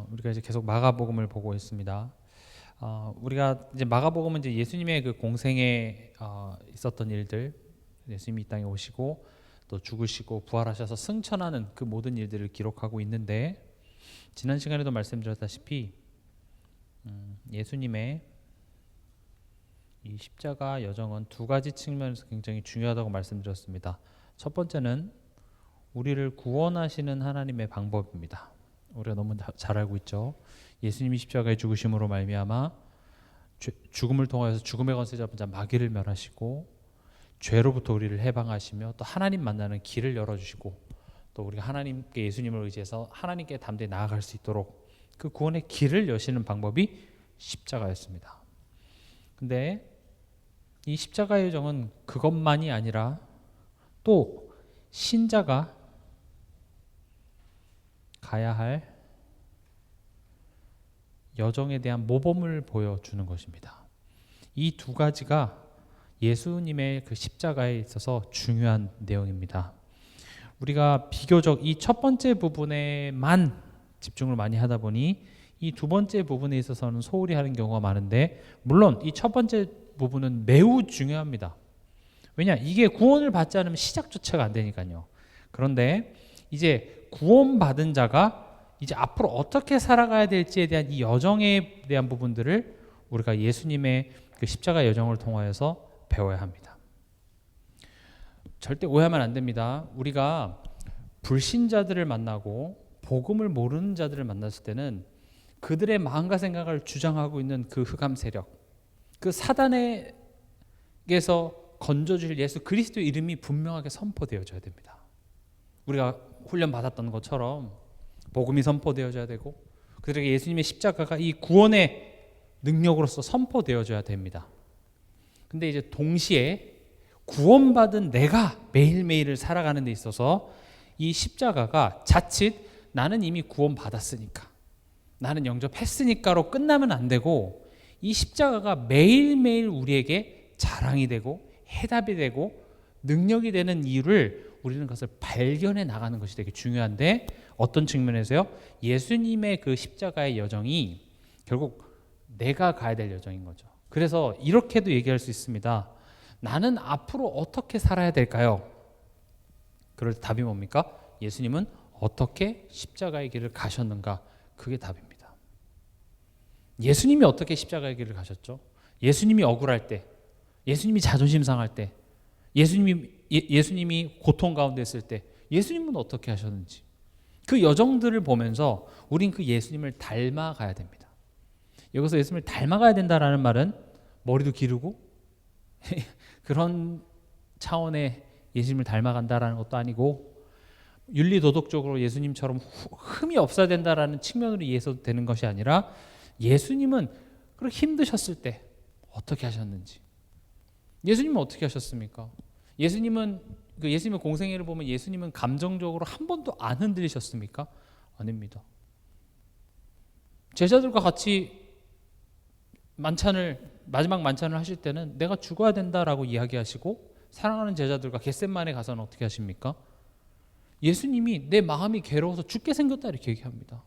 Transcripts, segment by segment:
우리가 이제 계속 마가복음을 보고 있습니다. 우리가 이제 마가복음은 이제 예수님의 그 공생에 있었던 일들, 예수님이 이 땅에 오시고 또 죽으시고 부활하셔서 승천하는 그 모든 일들을 기록하고 있는데, 지난 시간에도 말씀드렸다시피 예수님의 이 십자가 여정은 두 가지 측면에서 굉장히 중요하다고 말씀드렸습니다. 첫 번째는 우리를 구원하시는 하나님의 방법입니다. 우리가 너무 잘 알고 있죠. 예수님이 십자가에 죽으심으로 말미암아 죽음을 통하여서 죽음의 권세 잡은 자 마귀를 멸하시고 죄로부터 우리를 해방하시며 또 하나님 만나는 길을 열어주시고 또 우리가 하나님께 예수님을 의지해서 하나님께 담대히 나아갈 수 있도록 그 구원의 길을 여시는 방법이 십자가였습니다. 근데 이 십자가의 여정은 그것만이 아니라 또 신자가 가야 할 여정에 대한 모범을 보여주는 것입니다. 이 두 가지가 예수님의 그 십자가에 있어서 중요한 내용입니다. 우리가 비교적 이 첫 번째 부분에만 집중을 많이 하다 보니 이 두 번째 부분에 있어서는 소홀히 하는 경우가 많은데, 물론 이 첫 번째 부분은 매우 중요합니다. 왜냐? 이게 구원을 받지 않으면 시작조차가 안 되니까요. 그런데 이제 구원받은 자가 이제 앞으로 어떻게 살아가야 될지에 대한 이 여정에 대한 부분들을 우리가 예수님의 그 십자가 여정을 통하여서 배워야 합니다. 절대 오해하면 안 됩니다. 우리가 불신자들을 만나고 복음을 모르는 자들을 만났을 때는 그들의 마음과 생각을 주장하고 있는 그 흑암 세력, 그 사단에게서 건져주실 예수 그리스도의 이름이 분명하게 선포되어져야 됩니다. 우리가 훈련 받았던 것처럼 복음이 선포되어져야 되고 그들에게 예수님의 십자가가 이 구원의 능력으로서 선포되어져야 됩니다. 근데 이제 동시에 구원받은 내가 매일매일을 살아가는 데 있어서 이 십자가가 자칫 나는 이미 구원받았으니까, 나는 영접했으니까로 끝나면 안 되고, 이 십자가가 매일매일 우리에게 자랑이 되고 해답이 되고 능력이 되는 이유를 우리는 그것을 발견해 나가는 것이 되게 중요한데, 어떤 측면에서요? 예수님의 그 십자가의 여정이 결국 내가 가야 될 여정인 거죠. 그래서 이렇게도 얘기할 수 있습니다. 나는 앞으로 어떻게 살아야 될까요? 그럴 때 답이 뭡니까? 예수님은 어떻게 십자가의 길을 가셨는가? 그게 답입니다. 예수님이 어떻게 십자가의 길을 가셨죠? 예수님이 억울할 때, 예수님이 자존심 상할 때, 예수님이 고통 가운데 있을 때 예수님은 어떻게 하셨는지, 그 여정들을 보면서 우린 그 예수님을 닮아가야 됩니다. 여기서 예수님을 닮아가야 된다라는 말은 머리도 기르고 그런 차원의 예수님을 닮아간다라는 것도 아니고, 윤리도덕적으로 예수님처럼 흠이 없어야 된다라는 측면으로 이해해서 되는 것이 아니라, 예수님은 그렇게 힘드셨을 때 어떻게 하셨는지, 예수님은 어떻게 하셨습니까? 예수님의 공생애를 보면 예수님은 감정적으로 한 번도 안 흔들리셨습니까? 아닙니다. 제자들과 같이 마지막 만찬을 하실 때는 내가 죽어야 된다라고 이야기하시고, 사랑하는 제자들과 겟셋만에 가서는 어떻게 하십니까? 예수님이 내 마음이 괴로워서 죽게 생겼다 이렇게 얘기합니다.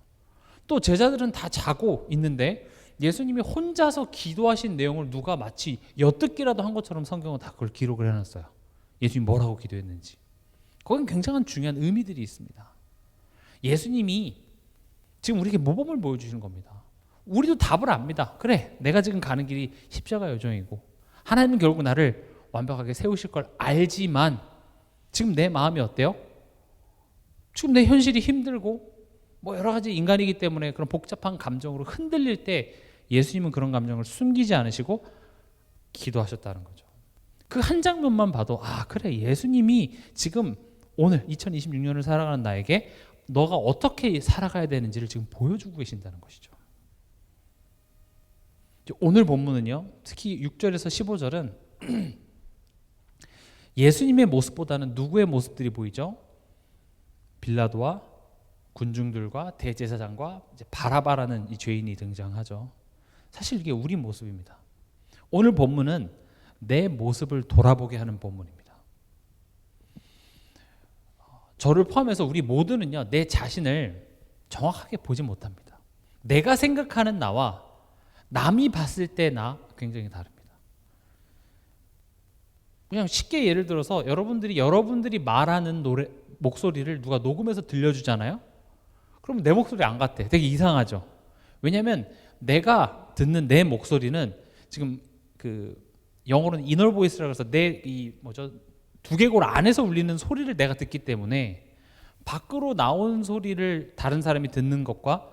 또 제자들은 다 자고 있는데 예수님이 혼자서 기도하신 내용을 누가 마치 엿듣기라도 한 것처럼 성경은 다 그걸 기록을 해놨어요. 예수님이 뭐라고 기도했는지. 거긴 굉장한 중요한 의미들이 있습니다. 예수님이 지금 우리에게 모범을 보여주시는 겁니다. 우리도 답을 압니다. 그래, 내가 지금 가는 길이 십자가 여정이고 하나님은 결국 나를 완벽하게 세우실 걸 알지만, 지금 내 마음이 어때요? 지금 내 현실이 힘들고 뭐 여러 가지 인간이기 때문에 그런 복잡한 감정으로 흔들릴 때 예수님은 그런 감정을 숨기지 않으시고 기도하셨다는 거죠. 그 한 장면만 봐도 그래, 예수님이 지금 오늘 2026년을 살아가는 나에게 너가 어떻게 살아가야 되는지를 지금 보여주고 계신다는 것이죠. 오늘 본문은요, 특히 6절에서 15절은 예수님의 모습보다는 누구의 모습들이 보이죠? 빌라도와 군중들과 대제사장과 이제 바라바라는 이 죄인이 등장하죠. 사실 이게 우리 모습입니다. 오늘 본문은 내 모습을 돌아보게 하는 본문입니다. 저를 포함해서 우리 모두는요, 내 자신을 정확하게 보지 못합니다. 내가 생각하는 나와 남이 봤을 때 나 굉장히 다릅니다. 그냥 쉽게 예를 들어서 여러분들이 말하는 목소리를 누가 녹음해서 들려주잖아요. 그럼 내 목소리 안 같아. 되게 이상하죠. 왜냐하면 내가 듣는 내 목소리는 지금 그 영어로는 이너 보이스라고 해서 내 이 뭐죠 두개골 안에서 울리는 소리를 내가 듣기 때문에 밖으로 나온 소리를 다른 사람이 듣는 것과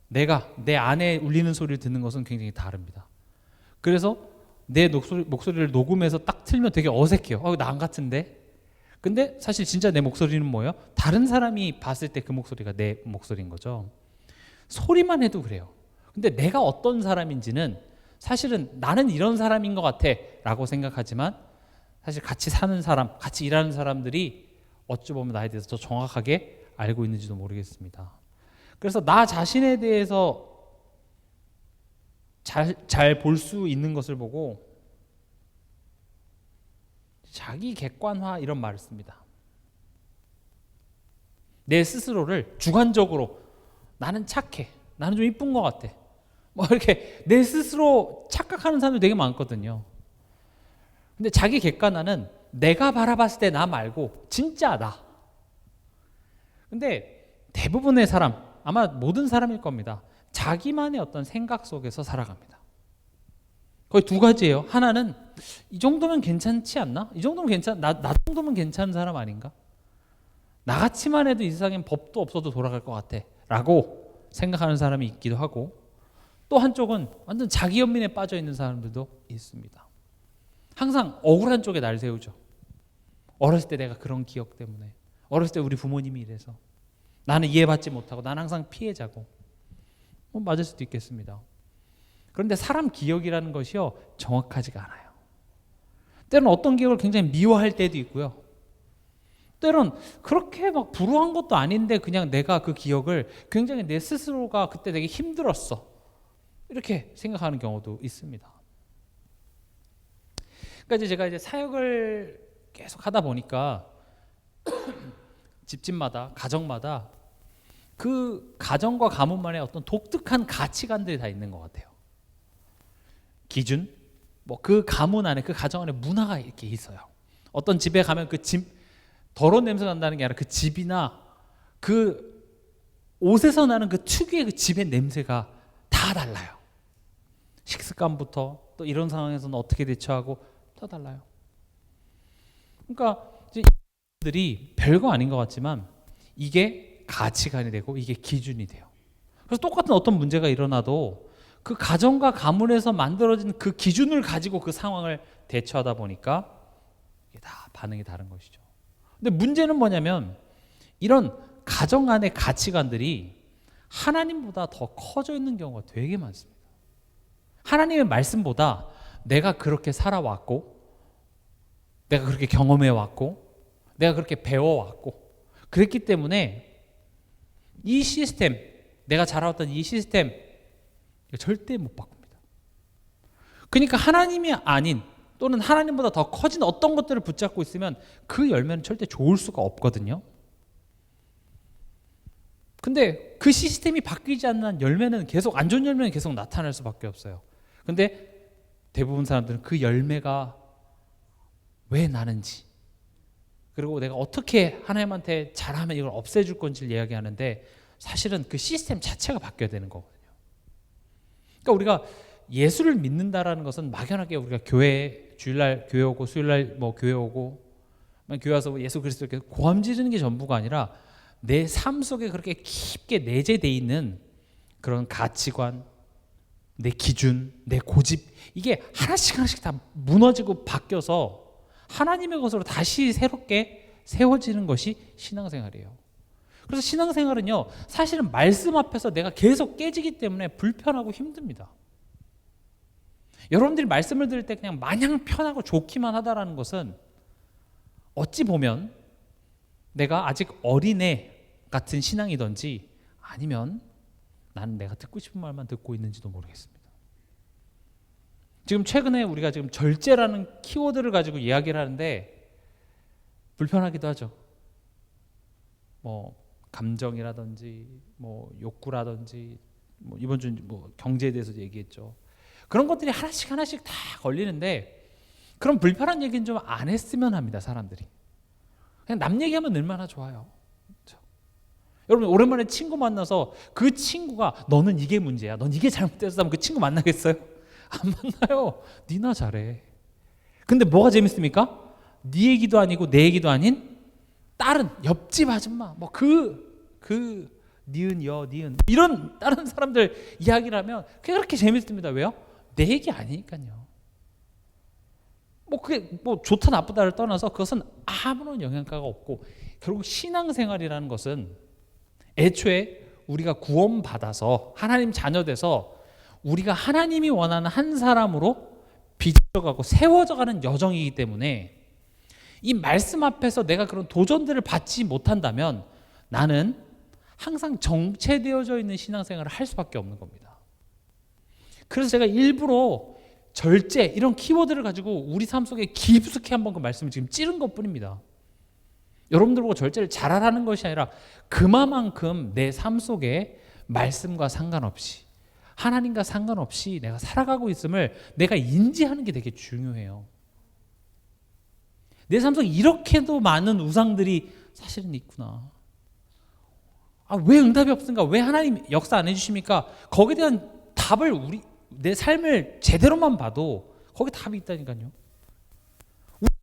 내가 내 안에 울리는 소리를 듣는 것은 굉장히 다릅니다. 그래서 내 목소리를 녹음해서 딱 틀면 되게 어색해요. 나 안 같은데? 근데 사실 진짜 내 목소리는 뭐예요? 다른 사람이 봤을 때 그 목소리가 내 목소리인 거죠. 소리만 해도 그래요. 근데 내가 어떤 사람인지는 사실은 나는 이런 사람인 것 같아 라고 생각하지만 사실 같이 사는 사람, 같이 일하는 사람들이 어찌 보면 나에 대해서 더 정확하게 알고 있는지도 모르겠습니다. 그래서 나 자신에 대해서 잘 볼 수 있는 것을 보고 자기 객관화 이런 말을 씁니다. 내 스스로를 주관적으로 나는 착해, 나는 좀 이쁜 것 같아, 뭐 이렇게 내 스스로 착각하는 사람이 되게 많거든요. 근데 자기 객관화는 내가 바라봤을 때 나 말고 진짜 나. 근데 대부분의 사람, 아마 모든 사람일 겁니다. 자기만의 어떤 생각 속에서 살아갑니다. 거의 두 가지예요. 하나는 이 정도면 괜찮지 않나? 이 정도면 나 정도면 괜찮은 사람 아닌가? 나같이만 해도 이 세상엔 법도 없어도 돌아갈 것 같아 라고 생각하는 사람이 있기도 하고, 또 한쪽은 완전 자기 연민에 빠져 있는 사람들도 있습니다. 항상 억울한 쪽에 날 세우죠. 어렸을 때 내가 그런 기억 때문에, 어렸을 때 우리 부모님이 이래서 나는 이해받지 못하고 나는 항상 피해자고, 맞을 수도 있겠습니다. 그런데 사람 기억이라는 것이요 정확하지가 않아요. 때로는 어떤 기억을 굉장히 미워할 때도 있고요, 때로는 그렇게 막 불우한 것도 아닌데 그냥 내가 그 기억을 굉장히 내 스스로가 그때 되게 힘들었어 이렇게 생각하는 경우도 있습니다. 그러니까 제가 이제 사역을 계속 하다 보니까 집집마다 가정마다 그 가정과 가문만의 어떤 독특한 가치관들이 다 있는 것 같아요. 기준, 뭐 그 가문 안에, 그 가정 안에 문화가 이렇게 있어요. 어떤 집에 가면 그 집 더러운 냄새 난다는 게 아니라 그 집이나 그 옷에서 나는 그 특유의 그 집의 냄새가 다 달라요. 식습관부터 또 이런 상황에서는 어떻게 대처하고 다 달라요. 그러니까 이제 이들이 별거 아닌 것 같지만 이게 가치관이 되고 이게 기준이 돼요. 그래서 똑같은 어떤 문제가 일어나도 그 가정과 가문에서 만들어진 그 기준을 가지고 그 상황을 대처하다 보니까 이게 다 반응이 다른 것이죠. 근데 문제는 뭐냐면 이런 가정 안의 가치관들이 하나님보다 더 커져 있는 경우가 되게 많습니다. 하나님의 말씀보다 내가 그렇게 살아왔고, 내가 그렇게 경험해왔고, 내가 그렇게 배워왔고, 그랬기 때문에 이 시스템, 내가 자라왔던 이 시스템 절대 못 바꿉니다. 그러니까 하나님이 아닌 또는 하나님보다 더 커진 어떤 것들을 붙잡고 있으면 그 열매는 절대 좋을 수가 없거든요. 근데 그 시스템이 바뀌지 않는 한 열매는 계속, 안 좋은 열매는 계속 나타날 수밖에 없어요. 근데 대부분 사람들은 그 열매가 왜 나는지, 그리고 내가 어떻게 하나님한테 잘하면 이걸 없애줄 건지를 이야기하는데 사실은 그 시스템 자체가 바뀌어야 되는 거거든요. 그러니까 우리가 예수를 믿는다라는 것은 막연하게 우리가 교회 주일날 교회 오고 수요일날 뭐 교회 오고 교회 와서 예수 그리스도 이렇게 고함 지르는 게 전부가 아니라 내 삶 속에 그렇게 깊게 내재되어 있는 그런 가치관, 내 기준, 내 고집, 이게 하나씩 하나씩 다 무너지고 바뀌어서 하나님의 것으로 다시 새롭게 세워지는 것이 신앙생활이에요. 그래서 신앙생활은요 사실은 말씀 앞에서 내가 계속 깨지기 때문에 불편하고 힘듭니다. 여러분들이 말씀을 들을 때 그냥 마냥 편하고 좋기만 하다라는 것은 어찌 보면 내가 아직 어린애 같은 신앙이든지 아니면 나는 내가 듣고 싶은 말만 듣고 있는지도 모르겠습니다. 지금 최근에 우리가 지금 절제라는 키워드를 가지고 이야기를 하는데 불편하기도 하죠. 뭐 감정이라든지 뭐 욕구라든지 뭐 이번 주 뭐 경제에 대해서 얘기했죠. 그런 것들이 하나씩 하나씩 다 걸리는데 그런 불편한 얘기는 좀 안 했으면 합니다. 사람들이 그냥 남 얘기하면 얼마나 좋아요. 그렇죠? 여러분 오랜만에 친구 만나서 그 친구가 너는 이게 문제야, 넌 이게 잘못됐어 하면 그 친구 만나겠어요? 안 만나요. 니나 잘해. 근데 뭐가 재밌습니까? 네 얘기도 아니고 내 얘기도 아닌 다른 옆집 아줌마 뭐 니은 여 니은 이런 다른 사람들 이야기를 하면 그게 그렇게 재밌습니다. 왜요? 내 얘기 아니니까요. 뭐 그게 뭐 좋다 나쁘다를 떠나서 그것은 아무런 영향가가 없고, 결국 신앙생활이라는 것은 애초에 우리가 구원받아서 하나님 자녀 돼서 우리가 하나님이 원하는 한 사람으로 빚어가고 세워져가는 여정이기 때문에 이 말씀 앞에서 내가 그런 도전들을 받지 못한다면 나는 항상 정체되어져 있는 신앙생활을 할 수밖에 없는 겁니다. 그래서 제가 일부러 절제 이런 키워드를 가지고 우리 삶 속에 깊숙이 한번 그 말씀을 지금 찌른 것뿐입니다. 여러분들 보고 절제를 잘하라는 것이 아니라 그만큼 내 삶 속에 말씀과 상관없이 하나님과 상관없이 내가 살아가고 있음을 내가 인지하는 게 되게 중요해요. 내 삶 속에 이렇게도 많은 우상들이 사실은 있구나. 왜 응답이 없습니까? 왜 하나님 역사 안 해주십니까? 거기에 대한 답을 내 삶을 제대로만 봐도 거기 답이 있다니까요.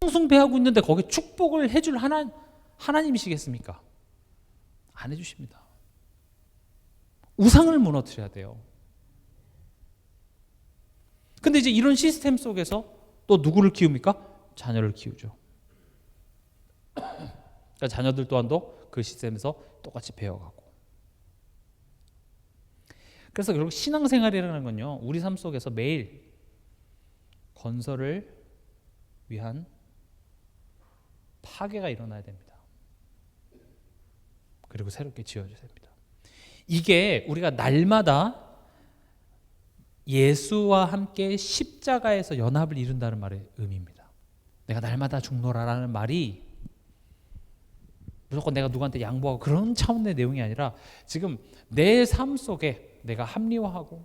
우상숭배하고 있는데 거기에 축복을 해줄 하나님이시겠습니까? 안 해주십니다. 우상을 무너뜨려야 돼요. 근데 이제 이런 시스템 속에서 또 누구를 키웁니까? 자녀를 키우죠. 그러니까 자녀들 또한도 그 시스템에서 똑같이 배워가고. 그래서 결국 신앙생활이라는 건요, 우리 삶 속에서 매일 건설을 위한 파괴가 일어나야 됩니다. 그리고 새롭게 지어져야 됩니다. 이게 우리가 날마다 예수와 함께 십자가에서 연합을 이룬다는 말의 의미입니다. 내가 날마다 죽노라라는 말이 무조건 내가 누구한테 양보하고 그런 차원의 내용이 아니라 지금 내 삶 속에 내가 합리화하고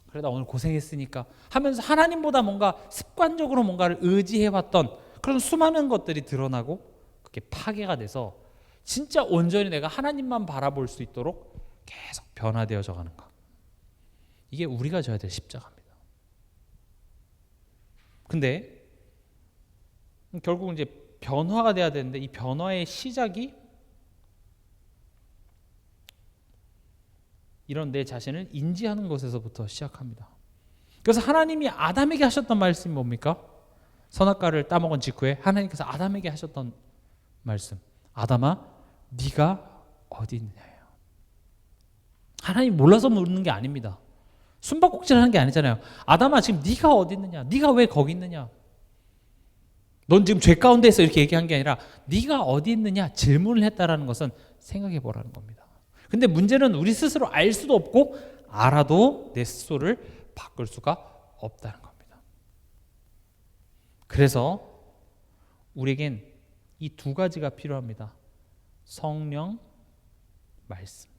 그래 나 오늘 고생했으니까 하면서 하나님보다 뭔가 습관적으로 뭔가를 의지해왔던 그런 수많은 것들이 드러나고 그게 파괴가 돼서 진짜 온전히 내가 하나님만 바라볼 수 있도록 계속 변화되어져 가는 것. 이게 우리가 져야 될 십자가입니다. 근데 결국은 이제 변화가 돼야 되는데 이 변화의 시작이 이런 내 자신을 인지하는 것에서부터 시작합니다. 그래서 하나님이 아담에게 하셨던 말씀이 뭡니까? 선악과를 따먹은 직후에 하나님께서 아담에게 하셨던 말씀, 아담아 네가 어디 있느냐예요. 하나님 몰라서 묻는 게 아닙니다. 숨바꼭질하는 게 아니잖아요. 아담아 지금 네가 어디 있느냐, 네가 왜 거기 있느냐, 넌 지금 죄 가운데 있어 이렇게 얘기한 게 아니라 네가 어디 있느냐 질문을 했다라는 것은 생각해 보라는 겁니다. 근데 문제는 우리 스스로 알 수도 없고 알아도 내 스스로를 바꿀 수가 없다는 겁니다. 그래서 우리에겐 이 두 가지가 필요합니다. 성령, 말씀.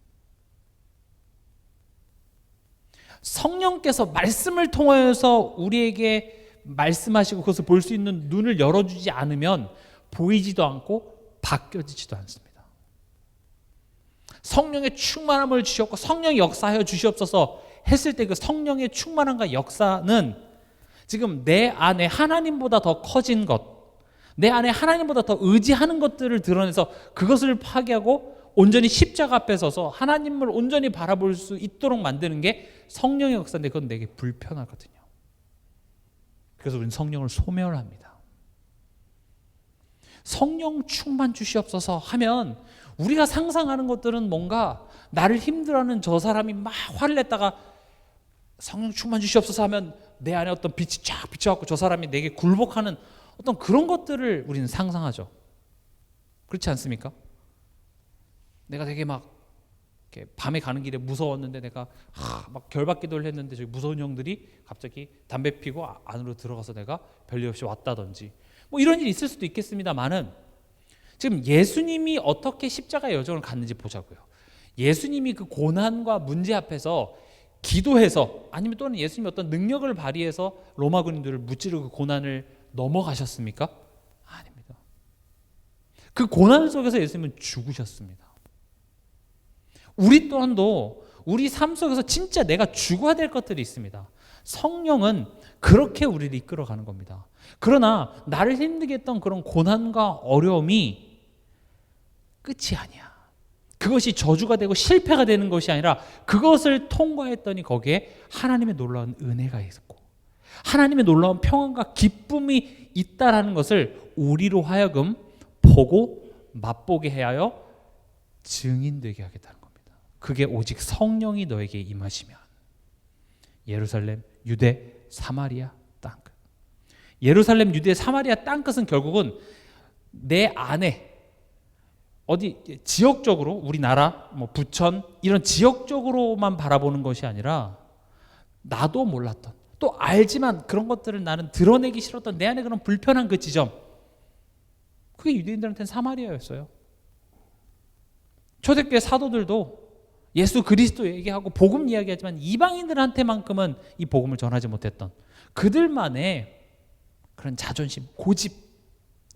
성령께서 말씀을 통하여서 우리에게 말씀하시고 그것을 볼 수 있는 눈을 열어주지 않으면 보이지도 않고 바뀌어지지도 않습니다. 성령의 충만함을 주셨고 성령이 역사하여 주시옵소서 했을 때 그 성령의 충만함과 역사는 지금 내 안에 하나님보다 더 커진 것, 내 안에 하나님보다 더 의지하는 것들을 드러내서 그것을 파괴하고 온전히 십자가 앞에 서서 하나님을 온전히 바라볼 수 있도록 만드는 게 성령의 역사인데 그건 내게 불편하거든요. 그래서 우리는 성령을 소멸합니다. 성령 충만 주시옵소서 하면 우리가 상상하는 것들은 뭔가 나를 힘들어하는 저 사람이 막 화를 냈다가 성령 충만 주시옵소서 하면 내 안에 어떤 빛이 쫙 비춰갖고 저 사람이 내게 굴복하는 어떤 그런 것들을 우리는 상상하죠. 그렇지 않습니까? 내가 되게 막 이렇게 밤에 가는 길에 무서웠는데 내가 막 결박기도를 했는데 저기 무서운 형들이 갑자기 담배 피고 안으로 들어가서 내가 별일 없이 왔다든지 뭐 이런 일이 있을 수도 있겠습니다만은 지금 예수님이 어떻게 십자가의 여정을 갔는지 보자고요. 예수님이 그 고난과 문제 앞에서 기도해서 아니면 또는 예수님이 어떤 능력을 발휘해서 로마 군인들을 무찌르고 고난을 넘어가셨습니까? 아닙니다. 그 고난 속에서 예수님은 죽으셨습니다. 우리 또한도 우리 삶 속에서 진짜 내가 죽어야 될 것들이 있습니다. 성령은 그렇게 우리를 이끌어가는 겁니다. 그러나 나를 힘들게 했던 그런 고난과 어려움이 끝이 아니야. 그것이 저주가 되고 실패가 되는 것이 아니라 그것을 통과했더니 거기에 하나님의 놀라운 은혜가 있었고 하나님의 놀라운 평안과 기쁨이 있다라는 것을 우리로 하여금 보고 맛보게 하여 증인되게 하겠다는 겁니다. 그게 오직 성령이 너에게 임하시면 예루살렘, 유대, 사마리아 땅끝. 예루살렘, 유대, 사마리아 땅끝은 결국은 내 안에 어디 지역적으로 우리나라, 부천 이런 지역적으로만 바라보는 것이 아니라 나도 몰랐던 또 알지만 그런 것들을 나는 드러내기 싫었던 내 안에 그런 불편한 그 지점, 그게 유대인들한테는 사마리아였어요. 초대교회 사도들도 예수 그리스도 얘기하고 복음 이야기하지만 이방인들한테만큼은 이 복음을 전하지 못했던 그들만의 그런 자존심, 고집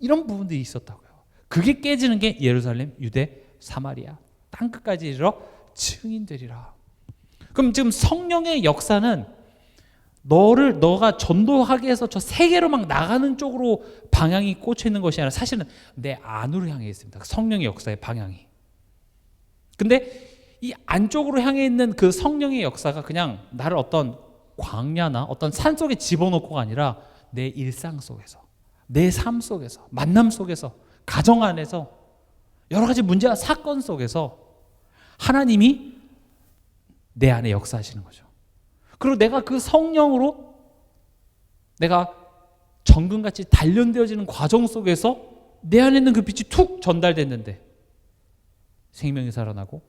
이런 부분들이 있었다고요. 그게 깨지는 게 예루살렘, 유대, 사마리아 땅끝까지 이르러 증인되리라. 그럼 지금 성령의 역사는 너가 전도하게 해서 저 세계로 막 나가는 쪽으로 방향이 꽂혀 있는 것이 아니라 사실은 내 안으로 향해 있습니다. 성령의 역사의 방향이. 근데 이 안쪽으로 향해 있는 그 성령의 역사가 그냥 나를 어떤 광야나 어떤 산 속에 집어넣고가 아니라 내 일상 속에서, 내 삶 속에서, 만남 속에서, 가정 안에서, 여러 가지 문제와 사건 속에서 하나님이 내 안에 역사하시는 거죠. 그리고 내가 그 성령으로 내가 정금같이 단련되어지는 과정 속에서 내 안에 있는 그 빛이 툭 전달됐는데 생명이 살아나고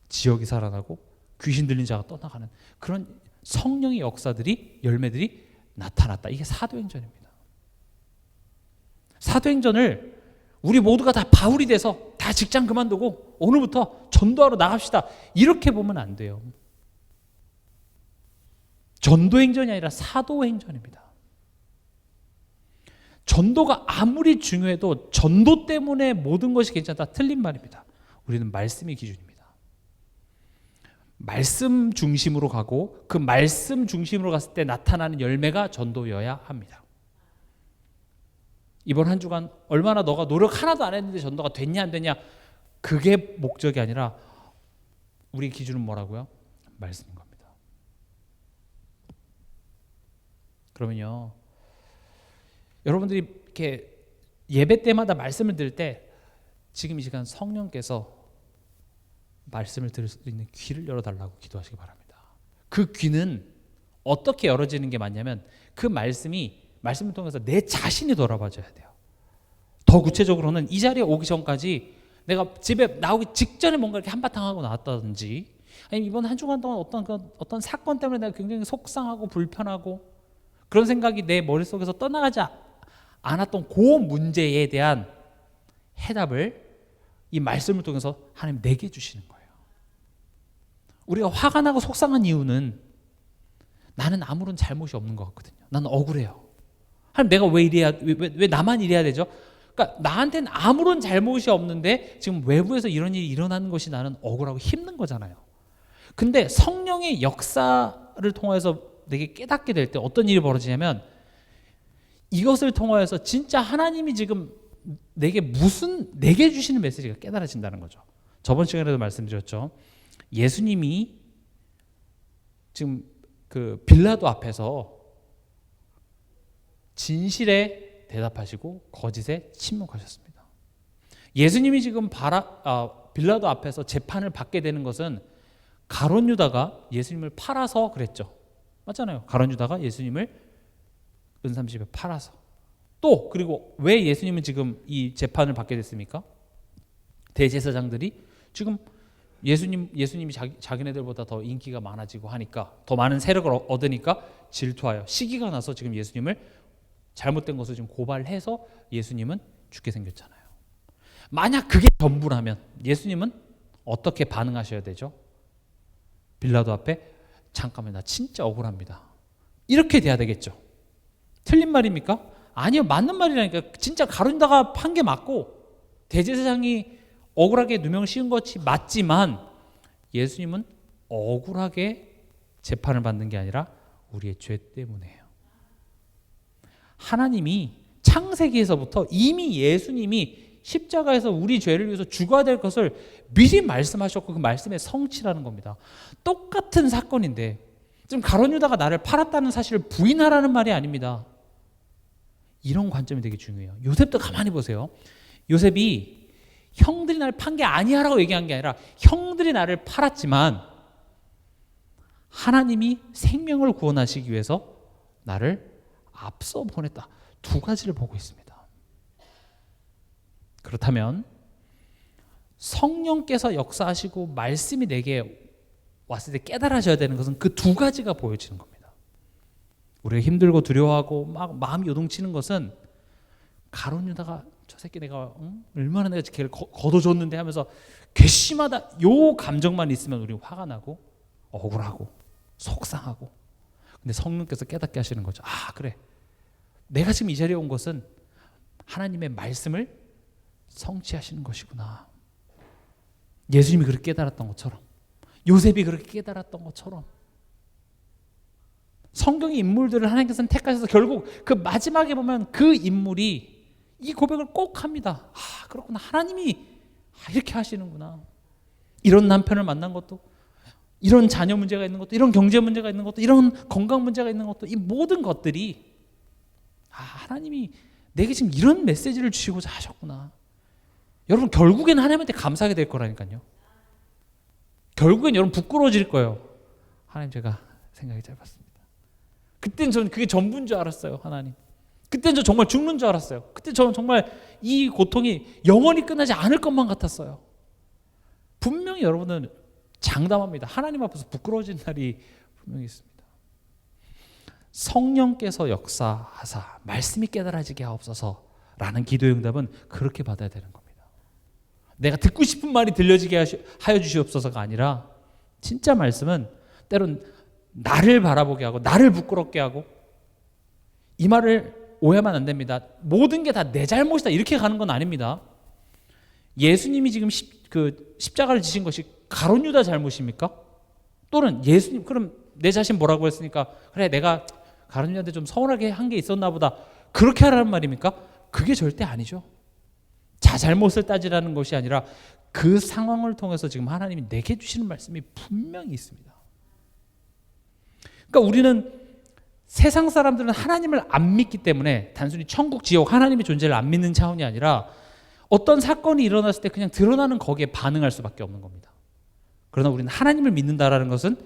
지역이 살아나고 귀신 들린 자가 떠나가는 그런 성령의 역사들이, 열매들이 나타났다. 이게 사도행전입니다. 사도행전을 우리 모두가 다 바울이 돼서 다 직장 그만두고 오늘부터 전도하러 나갑시다 이렇게 보면 안 돼요. 전도행전이 아니라 사도행전입니다. 전도가 아무리 중요해도 전도 때문에 모든 것이 괜찮다, 틀린 말입니다. 우리는 말씀이 기준입니다. 말씀 중심으로 가고 그 말씀 중심으로 갔을 때 나타나는 열매가 전도여야 합니다. 이번 한 주간 얼마나 너가 노력 하나도 안 했는데 전도가 됐냐 안 됐냐, 그게 목적이 아니라 우리 기준은 뭐라고요? 말씀인 겁니다. 그러면요, 여러분들이 이렇게 예배 때마다 말씀을 들을 때 지금 이 시간 성령께서 말씀을 들을 수 있는 귀를 열어달라고 기도하시기 바랍니다. 그 귀는 어떻게 열어지는 게 맞냐면 그 말씀을 통해서 내 자신이 돌아봐줘야 돼요. 더 구체적으로는 이 자리에 오기 전까지 내가 집에 나오기 직전에 뭔가 이렇게 한바탕 하고 나왔다든지, 아니면 이번 한 주간 동안 어떤 사건 때문에 내가 굉장히 속상하고 불편하고 그런 생각이 내 머릿속에서 떠나가지 않았던 그 문제에 대한 해답을 이 말씀을 통해서 하나님 내게 주시는 거예요. 우리가 화가 나고 속상한 이유는 나는 아무런 잘못이 없는 것 같거든요. 나는 억울해요. 하나님, 내가 왜 나만 이래야 되죠? 그러니까 나한테는 아무런 잘못이 없는데 지금 외부에서 이런 일이 일어나는 것이 나는 억울하고 힘든 거잖아요. 근데 성령의 역사를 통해서 내게 깨닫게 될 때 어떤 일이 벌어지냐면 이것을 통하여서 진짜 하나님이 지금 내게 주시는 메시지가 깨달아진다는 거죠. 저번 시간에도 말씀드렸죠. 예수님이 지금 그 빌라도 앞에서 진실에 대답하시고 거짓에 침묵하셨습니다. 예수님이 지금 빌라도 앞에서 재판을 받게 되는 것은 가룟 유다가 예수님을 팔아서 그랬죠. 맞잖아요. 가룟 유다가 예수님을 은삼십에 팔아서. 또 그리고 왜 예수님은 지금 이 재판을 받게 됐습니까? 대제사장들이 지금 예수님이 자기네들보다 더 인기가 많아지고 하니까, 더 많은 세력을 얻으니까 질투하여 시기가 나서 지금 예수님을 잘못된 것을 지금 고발해서 예수님은 죽게 생겼잖아요. 만약 그게 전부라면 예수님은 어떻게 반응하셔야 되죠? 빌라도 앞에 잠깐만, 나 진짜 억울합니다. 이렇게 돼야 되겠죠. 틀린 말입니까? 아니요, 맞는 말이라니까. 진짜 가룟유다가 판 게 맞고 대제사장이 억울하게 누명을 씌운 것이 맞지만 예수님은 억울하게 재판을 받는 게 아니라 우리의 죄 때문에요. 하나님이 창세기에서부터 이미 예수님이 십자가에서 우리 죄를 위해서 죽어야 될 것을 미리 말씀하셨고 그 말씀의 성취라는 겁니다. 똑같은 사건인데 지금 가룟유다가 나를 팔았다는 사실을 부인하라는 말이 아닙니다. 이런 관점이 되게 중요해요. 요셉도 가만히 보세요. 요셉이 형들이 나를 판 게 아니야라고 얘기한 게 아니라 형들이 나를 팔았지만 하나님이 생명을 구원하시기 위해서 나를 앞서 보냈다. 두 가지를 보고 있습니다. 그렇다면 성령께서 역사하시고 말씀이 내게 왔을 때 깨달아져야 되는 것은 그 두 가지가 보여지는 겁니다. 우리가 힘들고 두려워하고 막 마음이 요동치는 것은 가룟유다가 저 새끼 내가 얼마나 내가 걔를 걷어줬는데 하면서 괘씸하다 요 감정만 있으면 우리 화가 나고 억울하고 속상하고, 근데 성령께서 깨닫게 하시는 거죠. 아 그래, 내가 지금 이 자리에 온 것은 하나님의 말씀을 성취하시는 것이구나. 예수님이 그렇게 깨달았던 것처럼, 요셉이 그렇게 깨달았던 것처럼 성경의 인물들을 하나님께서는 택하셔서 결국 그 마지막에 보면 그 인물이 이 고백을 꼭 합니다. 아 그렇구나, 하나님이 이렇게 하시는구나. 이런 남편을 만난 것도, 이런 자녀 문제가 있는 것도, 이런 경제 문제가 있는 것도, 이런 건강 문제가 있는 것도, 이 모든 것들이 하나님이 내게 지금 이런 메시지를 주시고자 하셨구나. 여러분 결국에는 하나님한테 감사하게 될 거라니까요. 결국엔 여러분 부끄러워질 거예요. 하나님 제가 생각이 짧았습니다. 그땐 저는 그게 전부인 줄 알았어요. 하나님, 그땐 저 정말 죽는 줄 알았어요. 그때 저는 정말 이 고통이 영원히 끝나지 않을 것만 같았어요. 분명히 여러분은 장담합니다. 하나님 앞에서 부끄러워진 날이 분명히 있습니다. 성령께서 역사하사 말씀이 깨달아지게 하옵소서라는 기도의 응답은 그렇게 받아야 되는 겁니다. 내가 듣고 싶은 말이 들려지게 하여 주시옵소서가 아니라 진짜 말씀은 때론 나를 바라보게 하고 나를 부끄럽게 하고, 이 말을 오해하면 안 됩니다. 모든 게 다 내 잘못이다 이렇게 가는 건 아닙니다. 예수님이 지금 십자가를 지신 것이 가룟유다 잘못입니까? 또는 예수님 그럼 내 자신 뭐라고 했으니까 그래 내가 가룟유다한테 좀 서운하게 한 게 있었나 보다 그렇게 하라는 말입니까? 그게 절대 아니죠. 잘못을 따지라는 것이 아니라 그 상황을 통해서 지금 하나님이 내게 주시는 말씀이 분명히 있습니다. 그러니까 우리는 세상 사람들은 하나님을 안 믿기 때문에 단순히 천국, 지옥, 하나님의 존재를 안 믿는 차원이 아니라 어떤 사건이 일어났을 때 그냥 드러나는 거기에 반응할 수밖에 없는 겁니다. 그러나 우리는 하나님을 믿는다라는 것은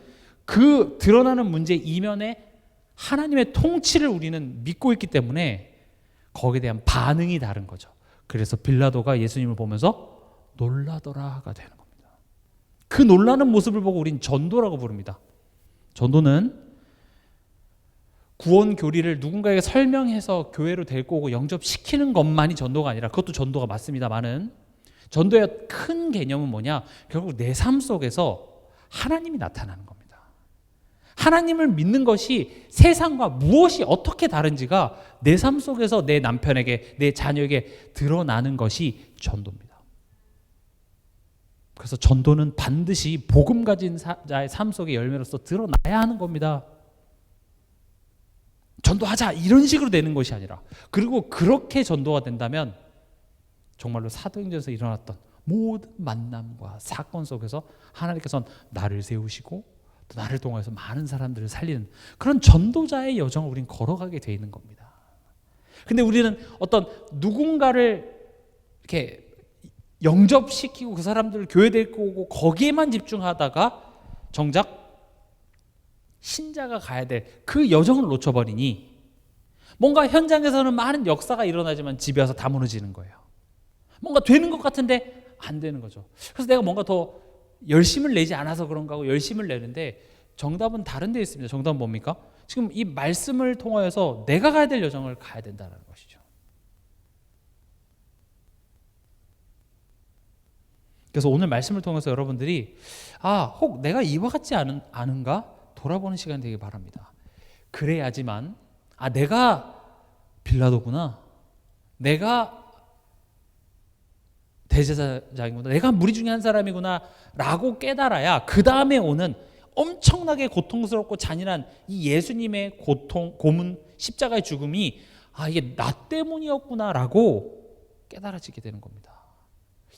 그 드러나는 문제 이면에 하나님의 통치를 우리는 믿고 있기 때문에 거기에 대한 반응이 다른 거죠. 그래서 빌라도가 예수님을 보면서 놀라더라가 되는 겁니다. 그 놀라는 모습을 보고 우린 전도라고 부릅니다. 전도는 구원 교리를 누군가에게 설명해서 교회로 데리고 오고 영접시키는 것만이 전도가 아니라, 그것도 전도가 맞습니다만은 전도의 큰 개념은 뭐냐? 결국 내 삶 속에서 하나님이 나타나는 겁니다. 하나님을 믿는 것이 세상과 무엇이 어떻게 다른지가 내 삶 속에서 내 남편에게, 내 자녀에게 드러나는 것이 전도입니다. 그래서 전도는 반드시 복음 가진 자의 삶 속의 열매로서 드러나야 하는 겁니다. 전도하자 이런 식으로 되는 것이 아니라, 그리고 그렇게 전도가 된다면 정말로 사도행전에서 일어났던 모든 만남과 사건 속에서 하나님께서는 나를 세우시고 또 나를 통해서 많은 사람들을 살리는 그런 전도자의 여정을 우리는 걸어가게 돼 있는 겁니다. 근데 우리는 어떤 누군가를 이렇게 영접시키고 그 사람들을 교회 데리고 오고 거기에만 집중하다가 정작 신자가 가야 될 그 여정을 놓쳐버리니 뭔가 현장에서는 많은 역사가 일어나지만 집에 와서 다 무너지는 거예요. 뭔가 되는 것 같은데 안 되는 거죠. 그래서 내가 뭔가 더 열심을 내지 않아서 그런가 하고 열심을 내는데 정답은 다른 데 있습니다. 정답은 뭡니까? 지금 이 말씀을 통하여서 내가 가야 될 여정을 가야 된다는 것이죠. 그래서 오늘 말씀을 통해서 여러분들이 혹 내가 이와 같지 않은가? 돌아보는 시간이 되길 바랍니다. 그래야지만 내가 빌라도구나, 내가 대제사장이구나, 내가 무리 중에 한 사람이구나 라고 깨달아야 그 다음에 오는 엄청나게 고통스럽고 잔인한 이 예수님의 고통, 고문, 십자가의 죽음이 이게 나 때문이었구나 라고 깨달아지게 되는 겁니다.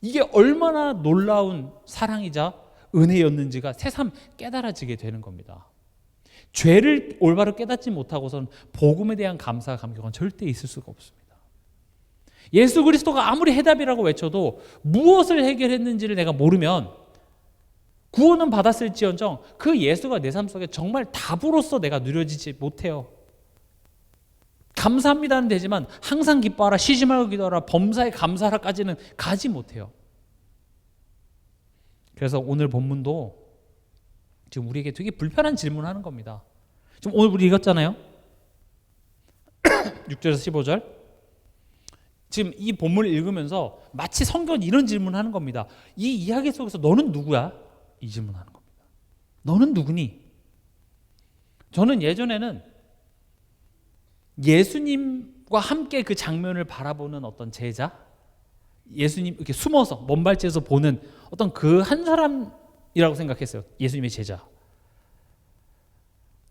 이게 얼마나 놀라운 사랑이자 은혜였는지가 새삼 깨달아지게 되는 겁니다. 죄를 올바로 깨닫지 못하고선 복음에 대한 감사와 감격은 절대 있을 수가 없습니다. 예수 그리스도가 아무리 해답이라고 외쳐도 무엇을 해결했는지를 내가 모르면 구원은 받았을지언정 그 예수가 내 삶 속에 정말 답으로서 내가 누려지지 못해요. 감사합니다는 되지만 항상 기뻐하라, 쉬지 말고 기도하라, 범사에 감사하라까지는 가지 못해요. 그래서 오늘 본문도 지금 우리에게 되게 불편한 질문을 하는 겁니다. 지금 오늘 우리 읽었잖아요. 6절에서 15절. 지금 이 본문을 읽으면서 마치 성경은 이런 질문을 하는 겁니다. 이 이야기 속에서 너는 누구야? 이 질문하는 겁니다. 너는 누구니? 저는 예전에는 예수님과 함께 그 장면을 바라보는 어떤 제자, 예수님 이렇게 숨어서 먼발치에서 보는 어떤 그 한 사람이라고 생각했어요. 예수님의 제자.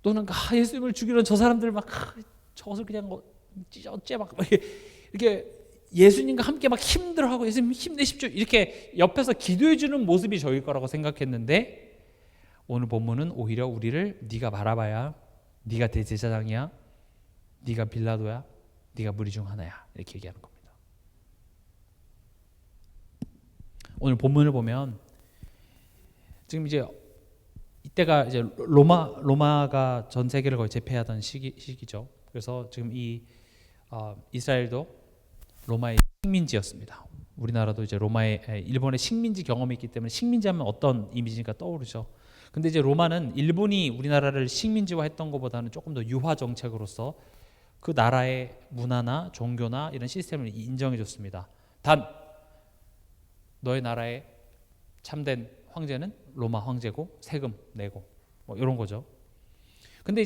또는 예수님을 죽이려는 저 사람들 막 저것을 그냥 어째 막 이렇게 예수님과 함께 막 힘들어하고 예수님 힘내십시오 이렇게 옆에서 기도해 주는 모습이 저일 거라고 생각했는데 오늘 본문은 오히려 우리를 네가 바라봐야, 네가 대제사장이야, 네가 빌라도야, 네가 무리 중 하나야 이렇게 얘기하는 겁니다. 오늘 본문을 보면 지금 이제 이때가 이제 로마가 전 세계를 거의 제패하던 시기죠. 그래서 지금 이 이스라엘도 로마의 식민지였습니다. 우리나라도 이제 일본의 식민지 경험이 있기 때문에 식민지하면 어떤 이미지가 떠오르죠. 근데 이제 로마는 일본이 우리나라를 식민지화했던 것보다는 조금 더 유화 정책으로서 그 나라의 문화나 종교나 이런 시스템을 인정해줬습니다. 단 너의 나라의 참된 황제는 로마 황제고 세금 내고 뭐 이런 거죠. 근데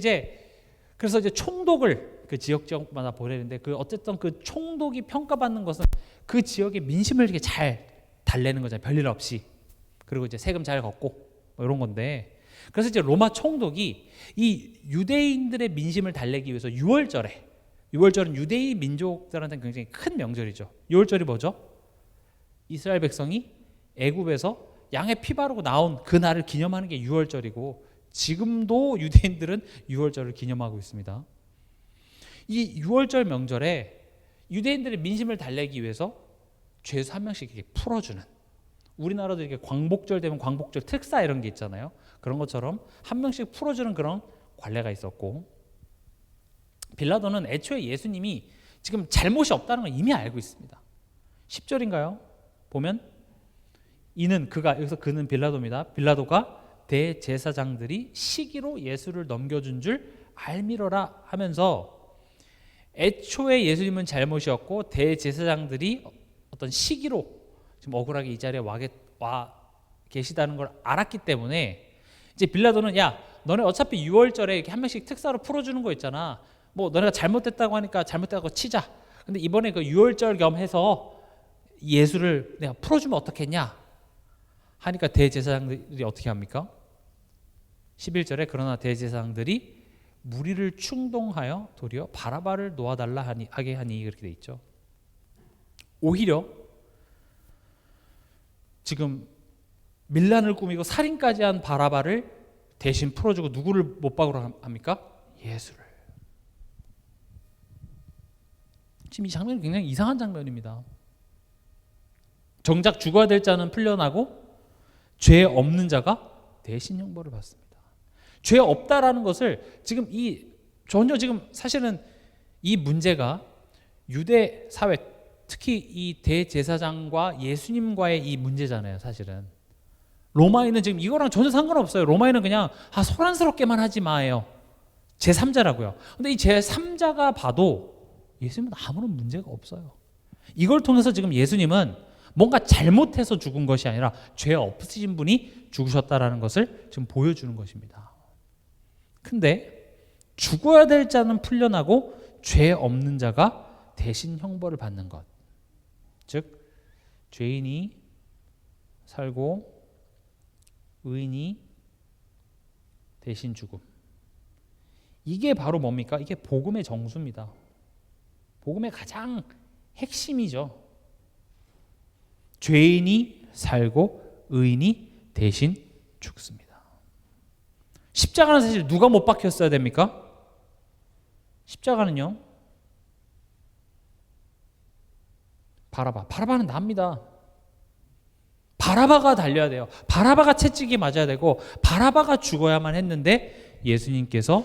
그래서 이제 총독을 그 지역마다 보내는데 어쨌든 그 총독이 평가받는 것은 그 지역의 민심을 이렇게 잘 달래는 거잖아요. 별일 없이. 그리고 이제 세금 잘 걷고 뭐 이런 건데, 그래서 이제 로마 총독이 이 유대인들의 민심을 달래기 위해서 6월절은 유대인 민족들한테는 굉장히 큰 명절이죠. 6월절이 뭐죠? 이스라엘 백성이 애굽에서 양의 피 바르고 나온 그 날을 기념하는 게 6월절이고 지금도 유대인들은 6월절을 기념하고 있습니다. 이 6월절 명절에 유대인들의 민심을 달래기 위해서 죄수 한 명씩 이렇게 풀어주는, 우리나라도 이렇게 광복절 되면 광복절 특사 이런 게 있잖아요. 그런 것처럼 한 명씩 풀어주는 그런 관례가 있었고, 빌라도는 애초에 예수님이 지금 잘못이 없다는 걸 이미 알고 있습니다. 10절인가요? 보면 여기서 그는 빌라도입니다. 빌라도가 대제사장들이 시기로 예수를 넘겨준 줄 알미러라 하면서 애초에 예수님은 잘못이었고 대제사장들이 어떤 시기로 지금 억울하게 이 자리에 와 계시다는 걸 알았기 때문에 이제 빌라도는 야 너네 어차피 6월절에 이렇게 한 명씩 특사로 풀어주는 거 있잖아. 뭐 너네가 잘못됐다고 하니까 잘못됐다고 치자. 근데 이번에 그 6월절 겸 해서 예수를 내가 풀어주면 어떻겠냐 하니까 대제사장들이 어떻게 합니까? 11절에 그러나 대제사장들이 무리를 충동하여 도리어 바라바를 놓아달라 하게 하니 그렇게 돼 있죠. 오히려 지금 밀란을 꾸미고 살인까지 한 바라바를 대신 풀어주고 누구를 못 박으러 합니까? 예수를. 지금 이 장면이 굉장히 이상한 장면입니다. 정작 죽어야 될 자는 풀려나고 죄 없는 자가 대신 형벌을 받습니다. 죄 없다라는 것을 전혀 지금 사실은 이 문제가 유대 사회, 특히 이 대제사장과 예수님과의 이 문제잖아요. 사실은 로마인은 지금 이거랑 전혀 상관없어요. 로마인은 그냥 소란스럽게만 하지 마예요. 제3자라고요. 근데 이 제3자가 봐도 예수님은 아무런 문제가 없어요. 이걸 통해서 지금 예수님은 뭔가 잘못해서 죽은 것이 아니라 죄 없으신 분이 죽으셨다라는 것을 지금 보여주는 것입니다. 근데 죽어야 될 자는 풀려나고 죄 없는 자가 대신 형벌을 받는 것. 즉 죄인이 살고 의인이 대신 죽음. 이게 바로 뭡니까? 이게 복음의 정수입니다. 복음의 가장 핵심이죠. 죄인이 살고 의인이 대신 죽습니다. 십자가는 사실 누가 못 박혔어야 됩니까? 십자가는요, 바라바는 납니다. 바라바가 달려야 돼요. 바라바가 채찍이 맞아야 되고 바라바가 죽어야만 했는데 예수님께서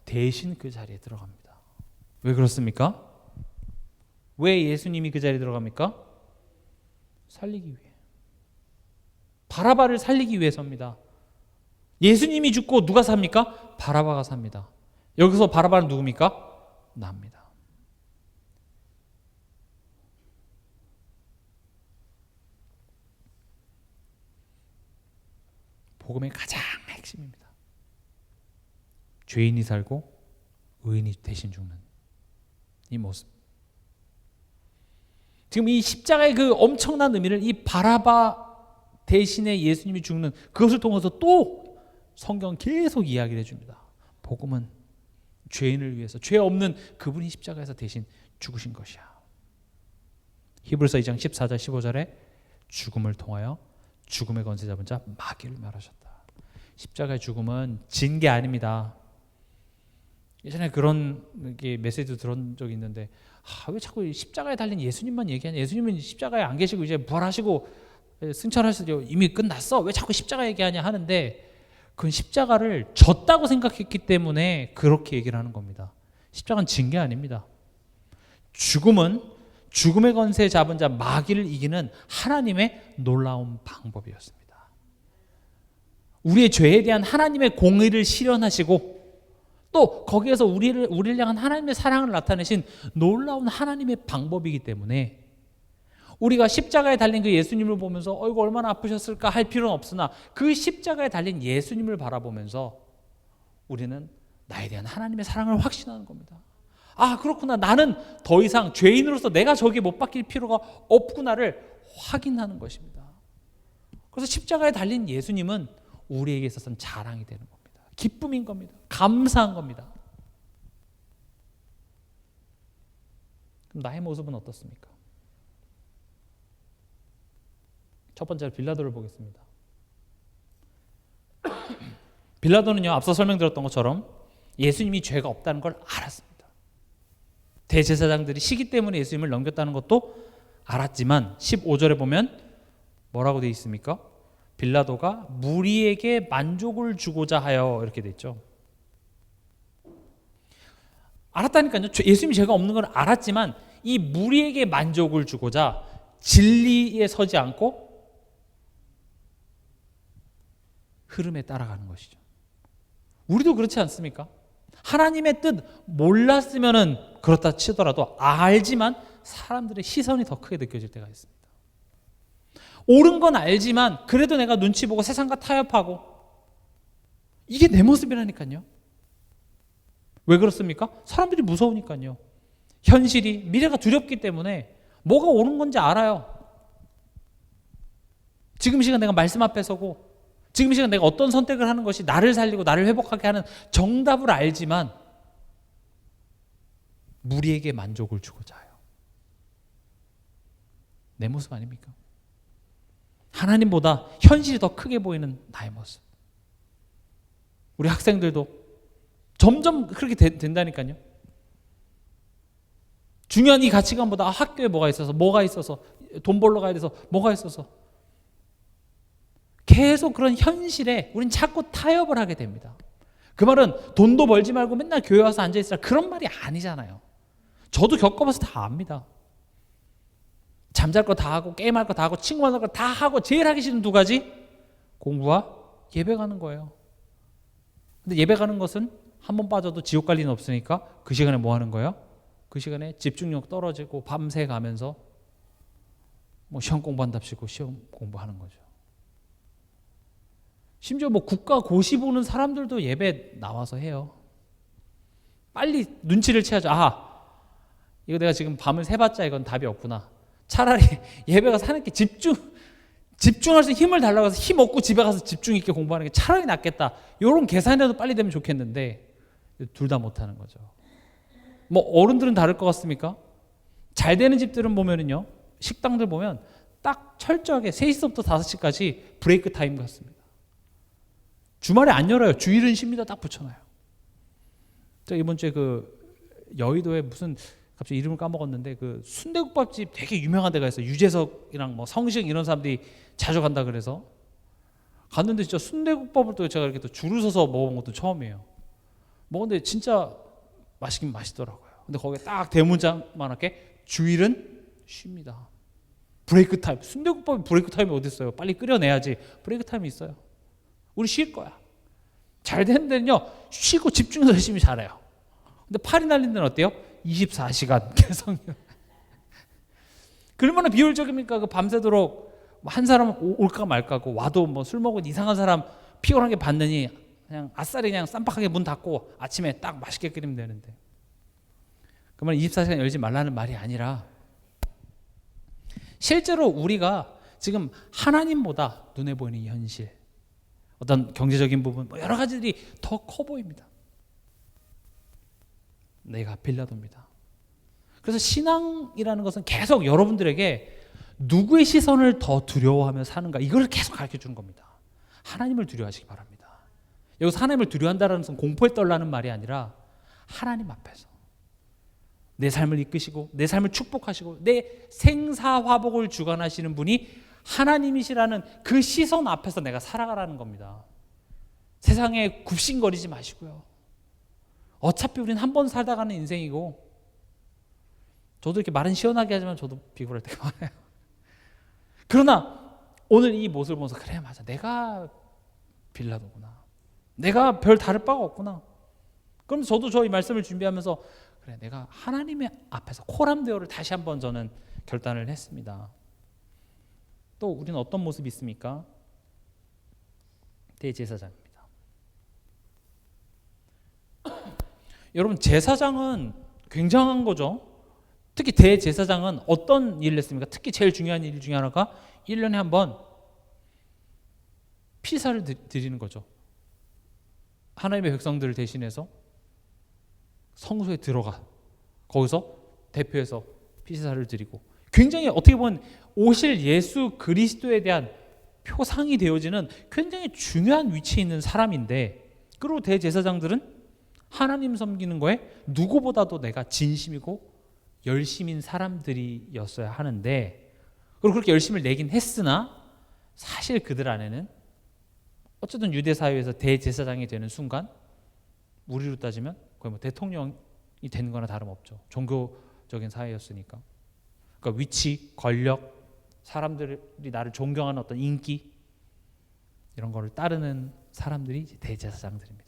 대신 그 자리에 들어갑니다. 왜 그렇습니까? 왜 예수님이 그 자리에 들어갑니까? 살리기 위해. 바라바를 살리기 위해서입니다. 예수님이 죽고 누가 삽니까? 바라바가 삽니다. 여기서 바라바는 누굽니까? 나입니다. 복음의 가장 핵심입니다. 죄인이 살고 의인이 대신 죽는 이 모습. 지금 이 십자가의 그 엄청난 의미를 이 바라바 대신에 예수님이 죽는 그것을 통해서 또 성경 계속 이야기를 해줍니다. 복음은 죄인을 위해서, 죄 없는 그분이 십자가에서 대신 죽으신 것이야. 히브리서 2장 14절 15절에 죽음을 통하여 죽음의 권세 잡은 자 마귀를 멸하셨다. 십자가의 죽음은 진 게 아닙니다. 예전에 그런 메시지도 들은 적이 있는데 왜 자꾸 십자가에 달린 예수님만 얘기하냐. 예수님은 십자가에 안 계시고 이제 부활하시고 승천하시고 이미 끝났어. 왜 자꾸 십자가 얘기하냐 하는데 그건 십자가를 졌다고 생각했기 때문에 그렇게 얘기를 하는 겁니다. 십자가는 진 게 아닙니다. 죽음은 죽음의 권세 잡은 자 마귀를 이기는 하나님의 놀라운 방법이었습니다. 우리의 죄에 대한 하나님의 공의를 실현하시고 또 거기에서 우리를 향한 하나님의 사랑을 나타내신 놀라운 하나님의 방법이기 때문에 우리가 십자가에 달린 그 예수님을 보면서 이거 얼마나 아프셨을까 할 필요는 없으나 그 십자가에 달린 예수님을 바라보면서 우리는 나에 대한 하나님의 사랑을 확신하는 겁니다. 아, 그렇구나. 나는 더 이상 죄인으로서 내가 저기에 못 박힐 필요가 없구나를 확인하는 것입니다. 그래서 십자가에 달린 예수님은 우리에게 있어서는 자랑이 되는 겁니다. 기쁨인 겁니다. 감사한 겁니다. 그럼 나의 모습은 어떻습니까? 첫 번째로 빌라도를 보겠습니다. 빌라도는요, 앞서 설명드렸던 것처럼 예수님이 죄가 없다는 걸 알았습니다. 대제사장들이 시기 때문에 예수님을 넘겼다는 것도 알았지만 15절에 보면 뭐라고 되어 있습니까? 빌라도가 무리에게 만족을 주고자 하여 이렇게 돼 있죠. 알았다니까요. 예수님이 죄가 없는 걸 알았지만 이 무리에게 만족을 주고자 진리에 서지 않고 흐름에 따라가는 것이죠. 우리도 그렇지 않습니까? 하나님의 뜻 몰랐으면은 그렇다 치더라도 알지만 사람들의 시선이 더 크게 느껴질 때가 있습니다. 옳은 건 알지만 그래도 내가 눈치 보고 세상과 타협하고 이게 내 모습이라니까요. 왜 그렇습니까? 사람들이 무서우니까요. 현실이 미래가 두렵기 때문에 뭐가 옳은 건지 알아요. 지금 이 시간 내가 말씀 앞에 서고 지금 이 시간 내가 어떤 선택을 하는 것이 나를 살리고 나를 회복하게 하는 정답을 알지만 무리에게 만족을 주고자 해요. 내 모습 아닙니까? 하나님보다 현실이 더 크게 보이는 나의 모습. 우리 학생들도 점점 그렇게 된다니까요. 중요한 이 가치관보다 학교에 뭐가 있어서 돈 벌러 가야 돼서 뭐가 있어서 계속 그런 현실에 우린 자꾸 타협을 하게 됩니다. 그 말은 돈도 벌지 말고 맨날 교회 와서 앉아있으라 그런 말이 아니잖아요. 저도 겪어봐서 다 압니다. 잠잘 거 다 하고 게임할 거 다 하고 친구 만날 거 다 하고 제일 하기 싫은 두 가지, 공부와 예배 가는 거예요. 근데 예배 가는 것은 한 번 빠져도 지옥 갈 리는 없으니까 그 시간에 뭐 하는 거예요? 그 시간에 집중력 떨어지고 밤새 가면서 뭐 시험 공부한답시고 시험 공부하는 거죠. 심지어 뭐 국가 고시 보는 사람들도 예배 나와서 해요. 빨리 눈치를 채야죠. 이거 내가 지금 밤을 새봤자 이건 답이 없구나. 차라리 예배 가서 하나님께 집중할 수 있는 힘을 달라고 해서 힘 얻고 집에 가서 집중 있게 공부하는 게 차라리 낫겠다. 이런 계산이라도 빨리 되면 좋겠는데 둘 다 못하는 거죠. 뭐 어른들은 다를 것 같습니까? 잘 되는 집들은 보면은요, 식당들 보면 딱 철저하게 3시부터 5시까지 브레이크 타임 같습니다. 주말에 안 열어요. 주일은 쉽니다. 딱 붙여놔요. 이번 주에 여의도에 무슨 갑자기 이름을 까먹었는데 순대국밥집 되게 유명한 데가 있어요. 유재석이랑 뭐 성식 이런 사람들이 자주 간다 그래서 갔는데 진짜 순대국밥을 또 제가 이렇게 또 줄을 서서 먹어본 것도 처음이에요. 먹었는데 진짜 맛있긴 맛있더라고요. 근데 거기에 딱 대문짝만하게 주일은 쉽니다. 브레이크 타임. 순대국밥에 브레이크 타임이 어디 있어요? 빨리 끓여내야지. 브레이크 타임이 있어요. 우리 쉴 거야. 잘 되는 데는요, 쉬고 집중해서 열심히 잘해요. 근데 팔이 날린 데는 어때요? 24시간 계속. 그러면 비효율적입니까? 밤새도록 한 사람 올까 말까고 와도 뭐 술 먹은 이상한 사람 피곤하게 받느니 그냥 아싸리 그냥 쌈박하게 문 닫고 아침에 딱 맛있게 끓이면 되는데. 그러면 24시간 열지 말라는 말이 아니라 실제로 우리가 지금 하나님보다 눈에 보이는 현실, 어떤 경제적인 부분, 여러 가지들이 더 커 보입니다. 내가 빌라도입니다. 그래서 신앙이라는 것은 계속 여러분들에게 누구의 시선을 더 두려워하며 사는가, 이걸 계속 가르쳐 주는 겁니다. 하나님을 두려워하시기 바랍니다. 여기서 하나님을 두려워한다는 것은 공포에 떨라는 말이 아니라 하나님 앞에서 내 삶을 이끄시고 내 삶을 축복하시고 내 생사화복을 주관하시는 분이 하나님이시라는 그 시선 앞에서 내가 살아가라는 겁니다. 세상에 굽신거리지 마시고요. 어차피 우리는 한 번 살다 가는 인생이고, 저도 이렇게 말은 시원하게 하지만 저도 비굴할 때가 많아요. 그러나 오늘 이 모습을 보면서 그래, 맞아, 내가 빌라도구나, 내가 별 다를 바가 없구나. 그럼 저도 이 말씀을 준비하면서 그래, 내가 하나님의 앞에서 코람데오를 다시 한번 저는 결단을 했습니다. 또 우리는 어떤 모습이 있습니까? 대제사장입니다. 여러분, 제사장은 굉장한 거죠. 특히 대제사장은 어떤 일을 했습니까? 특히 제일 중요한 일 중에 하나가 1년에 한 번 피사를 드리는 거죠. 하나님의 백성들을 대신해서 성소에 들어가 거기서 대표해서 피사를 드리고, 굉장히 어떻게 보면 오실 예수 그리스도에 대한 표상이 되어지는 굉장히 중요한 위치에 있는 사람인데, 그리고 대제사장들은 하나님 섬기는 거에 누구보다도 내가 진심이고 열심인 사람들이었어야 하는데, 그리고 그렇게 열심을 내긴 했으나 사실 그들 안에는 어쨌든 유대 사회에서 대제사장이 되는 순간 우리로 따지면 거의 뭐 대통령이 되는 거나 다름없죠. 종교적인 사회였으니까. 그러니까 위치, 권력, 사람들이 나를 존경하는 어떤 인기, 이런 거를 따르는 사람들이 대제사장들입니다.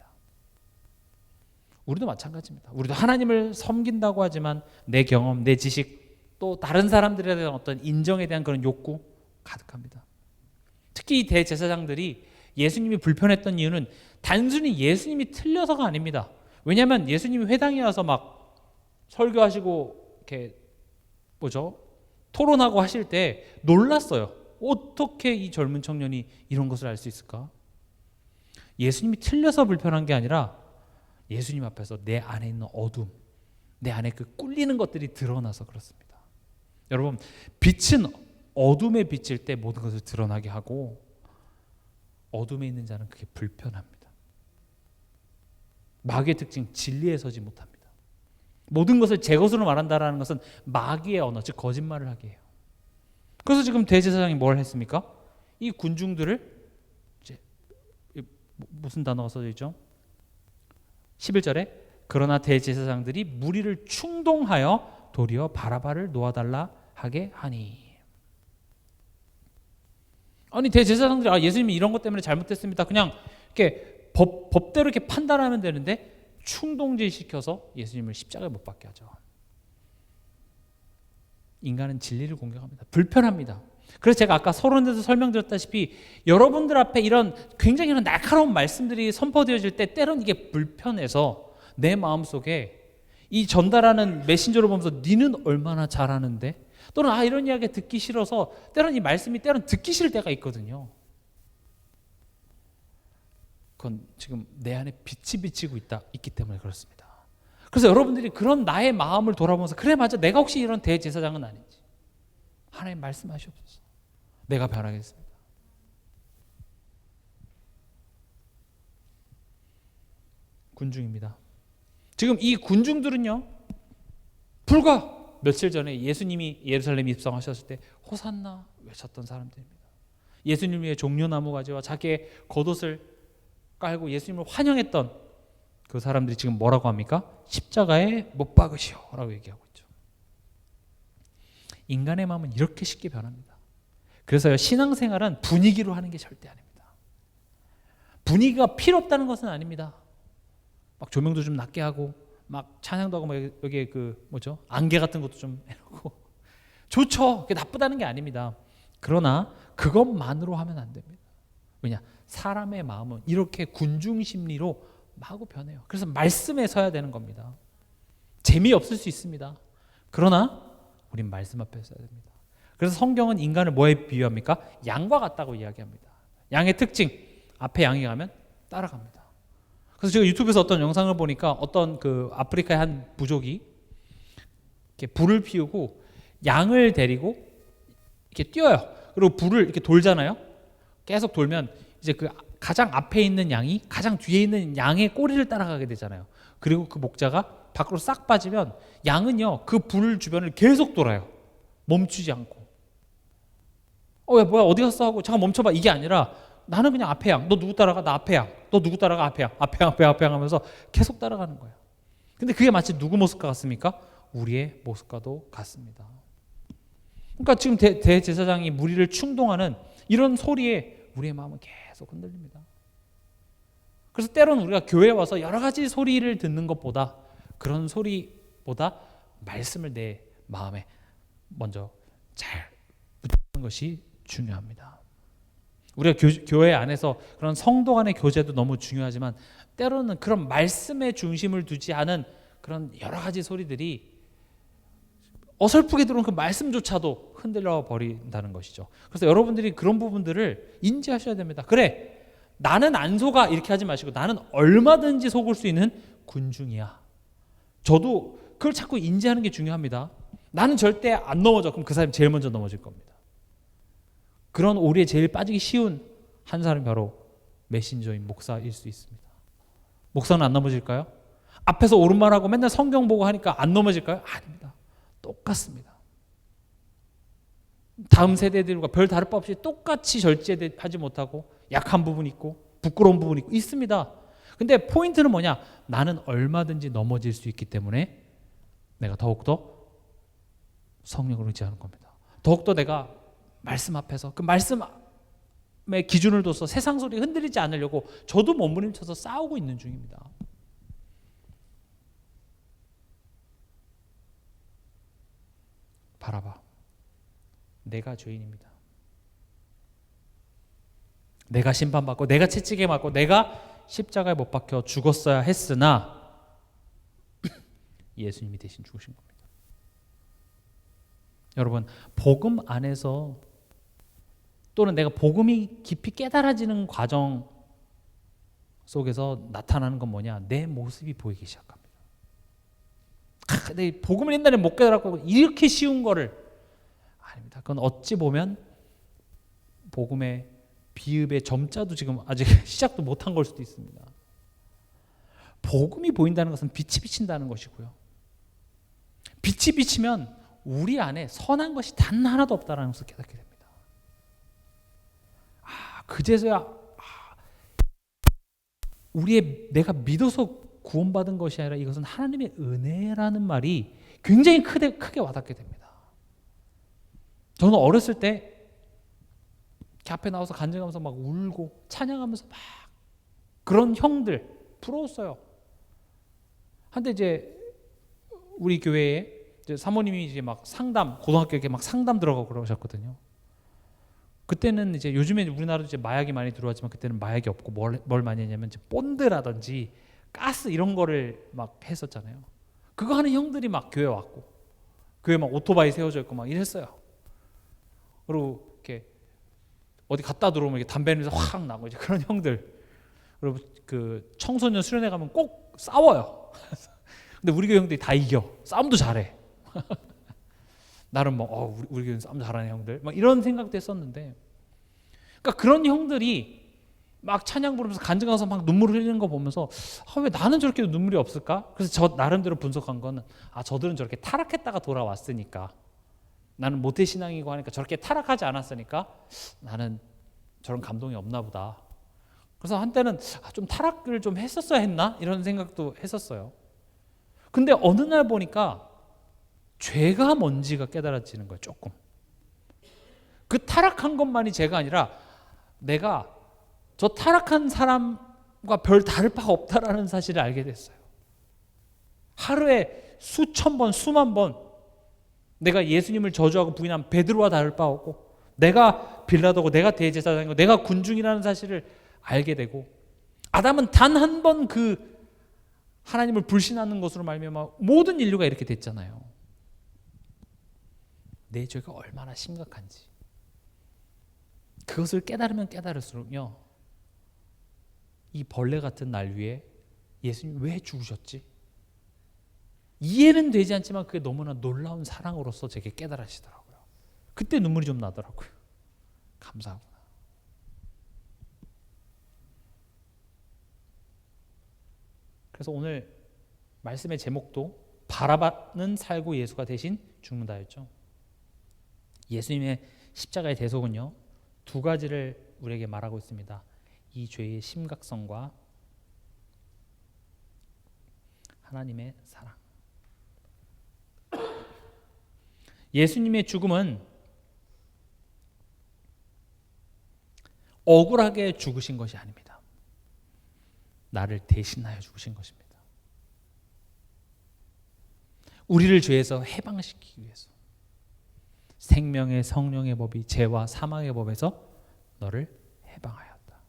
우리도 마찬가지입니다. 우리도 하나님을 섬긴다고 하지만 내 경험, 내 지식, 또 다른 사람들에 대한 어떤 인정에 대한 그런 욕구 가득합니다. 특히 이 대제사장들이 예수님이 불편했던 이유는 단순히 예수님이 틀려서가 아닙니다. 왜냐하면 예수님이 회당에 와서 막 설교하시고 이렇게 토론하고 하실 때 놀랐어요. 어떻게 이 젊은 청년이 이런 것을 알 수 있을까? 예수님이 틀려서 불편한 게 아니라 예수님 앞에서 내 안에 있는 어둠, 내 안에 그 꿀리는 것들이 드러나서 그렇습니다. 여러분, 빛은 어둠에 비칠 때 모든 것을 드러나게 하고, 어둠에 있는 자는 그게 불편합니다. 마귀의 특징, 진리에 서지 못합니다. 모든 것을 제 것으로 말한다라는 것은 마귀의 언어, 즉 거짓말을 하게 해요. 그래서 지금 대제사장이 뭘 했습니까? 이 군중들을 이제 무슨 단어가 써져 있죠? 11절에 그러나 대제사장들이 무리를 충동하여 도리어 바라바를 놓아달라 하게 하니. 아니, 대제사장들이 예수님이 이런 것 때문에 잘못됐습니다, 그냥 이렇게 법대로 이렇게 판단하면 되는데 충동질시켜서 예수님을 십자가에 못 박게 하죠. 인간은 진리를 공격합니다. 불편합니다. 그래서 제가 아까 서론에서 설명드렸다시피 여러분들 앞에 이런 굉장히 이런 날카로운 말씀들이 선포되어질 때 때론 이게 불편해서 내 마음속에 이 전달하는 메신저를 보면서 니는 얼마나 잘하는데, 또는 이런 이야기 듣기 싫어서 때론 이 말씀이 때론 듣기 싫을 때가 있거든요. 그건 지금 내 안에 빛이 비치고 있기 때문에 그렇습니다. 그래서 여러분들이 그런 나의 마음을 돌아보면서 그래 맞아 내가 혹시 이런 대제사장은 아닌지 하나님 말씀하시옵소서. 내가 변하겠습니다. 군중입니다. 지금 이 군중들은요, 불과 며칠 전에 예수님이 예루살렘에 입성하셨을 때 호산나 외쳤던 사람들입니다. 예수님 위에 종려나무 가지와 자기의 겉옷을 깔고 예수님을 환영했던 그 사람들이 지금 뭐라고 합니까? 십자가에 못 박으시오 라고 얘기하고 있죠. 인간의 마음은 이렇게 쉽게 변합니다. 그래서 신앙생활은 분위기로 하는 게 절대 아닙니다. 분위기가 필요 없다는 것은 아닙니다. 막 조명도 좀 낮게 하고 막 찬양도 하고 막 여기에 그 뭐죠? 안개 같은 것도 좀 해놓고 좋죠. 그게 나쁘다는 게 아닙니다. 그러나 그것만으로 하면 안 됩니다. 왜냐? 사람의 마음은 이렇게 군중 심리로 마구 변해요. 그래서 말씀에 서야 되는 겁니다. 재미없을 수 있습니다. 그러나 우린 말씀 앞에 서야 됩니다. 그래서 성경은 인간을 뭐에 비유합니까? 양과 같다고 이야기합니다. 양의 특징, 앞에 양이 가면 따라갑니다. 그래서 제가 유튜브에서 어떤 영상을 보니까 어떤 그 아프리카의 한 부족이 이렇게 불을 피우고 양을 데리고 이렇게 뛰어요. 그리고 불을 이렇게 돌잖아요. 계속 돌면 이제 그 가장 앞에 있는 양이 가장 뒤에 있는 양의 꼬리를 따라가게 되잖아요. 그리고 그 목자가 밖으로 싹 빠지면 양은요 그 불 주변을 계속 돌아요. 멈추지 않고. 야 뭐야 어디 갔어 하고 잠깐 멈춰봐 이게 아니라 나는 그냥 앞에 양, 너 누구 따라가? 나 앞에 양, 너 누구 따라가? 앞에 양, 앞에 양 하면서 계속 따라가는 거예요. 근데 그게 마치 누구 모습과 같습니까? 우리의 모습과도 같습니다. 그러니까 지금 대제사장이 무리를 충동하는 이런 소리에 우리의 마음은 계속 흔들립니다. 그래서 때로는 우리가 교회에 와서 여러 가지 소리를 듣는 것보다 그런 소리보다 말씀을 내 마음에 먼저 잘 붙이는 것이 중요합니다. 우리가 교회 안에서 그런 성도 간의 교제도 너무 중요하지만 때로는 그런 말씀에 중심을 두지 않은 그런 여러 가지 소리들이 어설프게 들어온 그 말씀조차도 흔들려 버린다는 것이죠. 그래서 여러분들이 그런 부분들을 인지하셔야 됩니다. 그래, 나는 안 속아 이렇게 하지 마시고 나는 얼마든지 속을 수 있는 군중이야. 저도 그걸 자꾸 인지하는 게 중요합니다. 나는 절대 안 넘어져. 그럼 그 사람이 제일 먼저 넘어질 겁니다. 그런 오리에 제일 빠지기 쉬운 한 사람이 바로 메신저인 목사일 수 있습니다. 목사는 안 넘어질까요? 앞에서 옳은말하고 맨날 성경 보고 하니까 안 넘어질까요? 아닙니다. 똑같습니다. 다음 세대들과 별 다를 바 없이 똑같이 절제하지 못하고 약한 부분이 있고 부끄러운 부분이 있습니다. 근데 포인트는 뭐냐? 나는 얼마든지 넘어질 수 있기 때문에 내가 더욱더 성령을 의지하는 겁니다. 더욱더 내가 말씀 앞에서 그 말씀의 기준을 둬서 세상 소리에 흔들리지 않으려고 저도 몸부림쳐서 싸우고 있는 중입니다. 바라봐. 내가 죄인입니다. 내가 심판받고 내가 채찍에 맞고 내가 십자가에 못 박혀 죽었어야 했으나 예수님이 대신 죽으신 겁니다. 여러분, 복음 안에서 또는 내가 복음이 깊이 깨달아지는 과정 속에서 나타나는 건 뭐냐? 내 모습이 보이기 시작합니다. 내 복음을 옛날에 못 깨달았고 이렇게 쉬운 거를 아닙니다. 그건 어찌 보면 복음의 비읍의 점자도 지금 아직 시작도 못한 걸 수도 있습니다. 복음이 보인다는 것은 빛이 비친다는 것이고요. 빛이 비치면 우리 안에 선한 것이 단 하나도 없다는 것을 깨닫게 됩니다. 그제서야 내가 믿어서 구원받은 것이 아니라 이것은 하나님의 은혜라는 말이 굉장히 크게 와닿게 됩니다. 저는 어렸을 때 이렇게 앞에 나와서 간증하면서 막 울고 찬양하면서 막 그런 형들 부러웠어요. 한때 이제 우리 교회에 이제 사모님이 이제 막 상담 고등학교 이렇게 막 상담 들어가고 그러셨거든요. 그때는 이제 요즘에 우리나라도 이제 마약이 많이 들어왔지만 그때는 마약이 없고 뭘 많이 했냐면 이제 본드라든지 가스 이런 거를 막 했었잖아요. 그거 하는 형들이 막 교회 왔고 교회 막 오토바이 세워져 있고 막 이랬어요. 그리고 이렇게 어디 갔다 들어오면 이렇게 담배 냄새 확 나고 이제 그런 형들. 그리고 그 청소년 수련회 가면 꼭 싸워요. 근데 우리 교회 형들이 다 이겨. 싸움도 잘해. 나름 뭐 우리 교회는 싸움 잘하는 형들 막 이런 생각도 했었는데, 그러니까 그런 형들이 막 찬양 부르면서 간증 가서 막 눈물 흘리는 거 보면서 왜 나는 저렇게 눈물이 없을까? 그래서 저 나름대로 분석한 거는 저들은 저렇게 타락했다가 돌아왔으니까, 나는 모태 신앙이고 하니까 저렇게 타락하지 않았으니까 나는 저런 감동이 없나 보다. 그래서 한때는 좀 타락을 좀 했었어야 했나? 이런 생각도 했었어요. 근데 어느 날 보니까 죄가 뭔지가 깨달아지는 거예요. 조금. 그 타락한 것만이 죄가 아니라 내가 저 타락한 사람과 별 다를 바가 없다라는 사실을 알게 됐어요. 하루에 수천 번, 수만 번 내가 예수님을 저주하고 부인한 베드로와 다를 바 없고, 내가 빌라도고 내가 대제사장이고 내가 군중이라는 사실을 알게 되고, 아담은 단 한 번 그 하나님을 불신하는 것으로 말미암아 모든 인류가 이렇게 됐잖아요. 내 죄가 얼마나 심각한지 그것을 깨달으면 깨달을수록요, 이 벌레 같은 날 위에 예수님 왜 죽으셨지? 이해는 되지 않지만 그게 너무나 놀라운 사랑으로서 제게 깨달으시더라고요. 그때 눈물이 좀 나더라고요. 감사하구나. 그래서 오늘 말씀의 제목도 바라바는 살고 예수가 대신 죽는다였죠. 예수님의 십자가의 대속은요, 두 가지를 우리에게 말하고 있습니다. 이 죄의 심각성과 하나님의 사랑. 예수님의 죽음은 억울하게 죽으신 것이 아닙니다. 나를 대신하여 죽으신 것입니다. 우리를 죄에서 해방시키기 위해서. 생명의 성령의 법이 죄와 사망의 법에서 너를 해방하였다.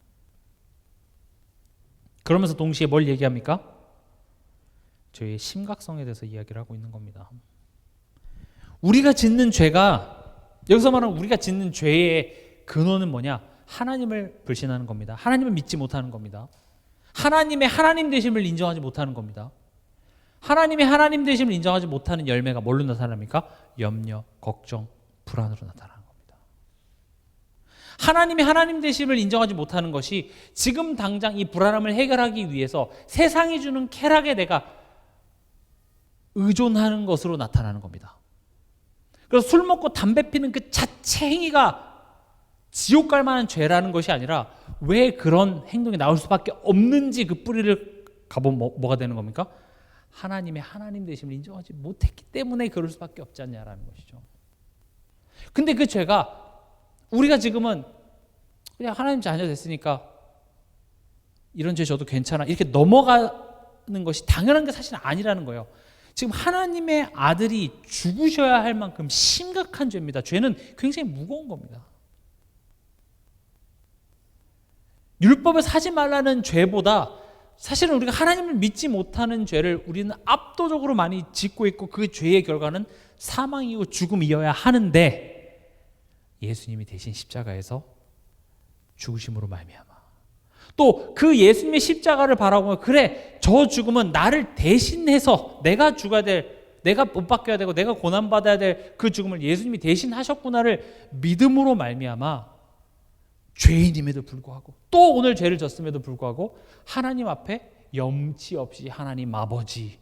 그러면서 동시에 뭘 얘기합니까? 죄의 심각성에 대해서 이야기를 하고 있는 겁니다. 우리가 짓는 죄가, 여기서 말하는 우리가 짓는 죄의 근원은 뭐냐? 하나님을 불신하는 겁니다. 하나님을 믿지 못하는 겁니다. 하나님의 하나님 되심을 인정하지 못하는 겁니다. 하나님의 하나님 되심을 인정하지 못하는 열매가 뭘로 나타납니까? 염려, 걱정, 불안으로 나타나는 겁니다. 하나님의 하나님 되심을 인정하지 못하는 것이 지금 당장 이 불안함을 해결하기 위해서 세상이 주는 쾌락에 내가 의존하는 것으로 나타나는 겁니다. 그래서 술 먹고 담배 피는 그 자체 행위가 지옥 갈 만한 죄라는 것이 아니라 왜 그런 행동이 나올 수밖에 없는지 그 뿌리를 가보면 뭐가 되는 겁니까? 하나님의 하나님 되심을 인정하지 못했기 때문에 그럴 수밖에 없지 않냐라는 것이죠. 근데 그 죄가 우리가 지금은 그냥 하나님 자녀 됐으니까 이런 죄 져도 괜찮아 이렇게 넘어가는 것이 당연한 게 사실은 아니라는 거예요. 지금 하나님의 아들이 죽으셔야 할 만큼 심각한 죄입니다. 죄는 굉장히 무거운 겁니다. 율법에서 하지 말라는 죄보다 사실은 우리가 하나님을 믿지 못하는 죄를 우리는 압도적으로 많이 짓고 있고, 그 죄의 결과는 사망이고 죽음이어야 하는데 예수님이 대신 십자가에서 죽으심으로 말미암아 또 그 예수님의 십자가를 바라보면, 그래 저 죽음은 나를 대신해서 내가 죽어야 될, 내가 못 박혀야 되고 내가 고난받아야 될 그 죽음을 예수님이 대신 하셨구나를 믿음으로 말미암아 죄인임에도 불구하고 또 오늘 죄를 졌음에도 불구하고 하나님 앞에 염치 없이 하나님 아버지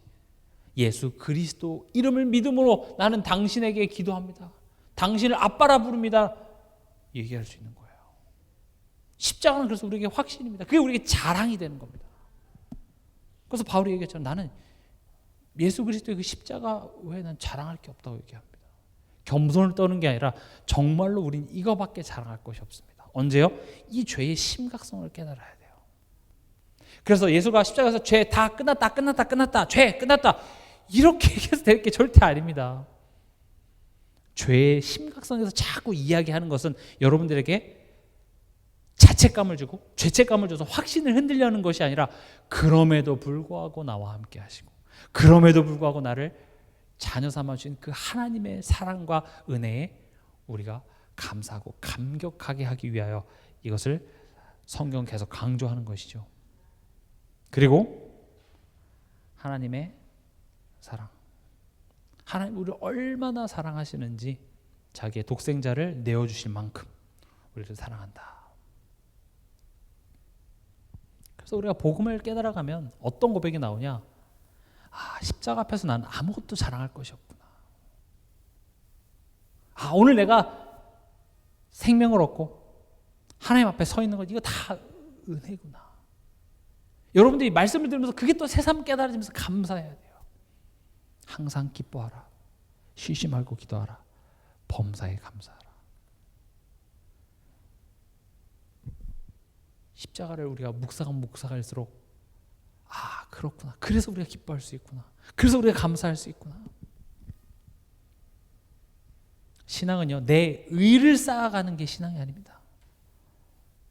예수 그리스도 이름을 믿음으로 나는 당신에게 기도합니다, 당신을 아빠라 부릅니다 얘기할 수 있는 거예요. 십자가는 그래서 우리에게 확신입니다. 그게 우리에게 자랑이 되는 겁니다. 그래서 바울이 얘기했잖아요. 나는 예수 그리스도의 그 십자가 외에 난 자랑할 게 없다고 얘기합니다. 겸손을 떠는 게 아니라 정말로 우린 이거밖에 자랑할 것이 없습니다. 언제요? 이 죄의 심각성을 깨달아야 돼요. 그래서 예수가 십자가에서 죄 다 끝났다, 죄 끝났다 이렇게 얘기해서 될 게 절대 아닙니다. 죄의 심각성에서 자꾸 이야기하는 것은 여러분들에게 자책감을 주고 죄책감을 줘서 확신을 흔들려는 것이 아니라 그럼에도 불구하고 나와 함께 하시고 그럼에도 불구하고 나를 자녀 삼아주신 그 하나님의 사랑과 은혜에 우리가 감사하고 감격하게 하기 위하여 이것을 성경 계속 강조하는 것이죠. 그리고 하나님의 사랑, 하나님 우리를 얼마나 사랑하시는지 자기의 독생자를 내어주실 만큼 우리를 사랑한다. 그래서 우리가 복음을 깨달아가면 어떤 고백이 나오냐? 십자가 앞에서 난 아무것도 자랑할 것이 없구나. 오늘 내가 생명을 얻고 하나님 앞에 서 있는 것 이거 다 은혜구나. 여러분들이 말씀을 들으면서 그게 또 새삼 깨달아지면서 감사해야 돼요. 항상 기뻐하라. 쉬지 말고 기도하라. 범사에 감사하라. 십자가를 우리가 묵상할수록 그렇구나. 그래서 우리가 기뻐할 수 있구나. 그래서 우리가 감사할 수 있구나. 신앙은요, 내 의를 쌓아가는 게 신앙이 아닙니다.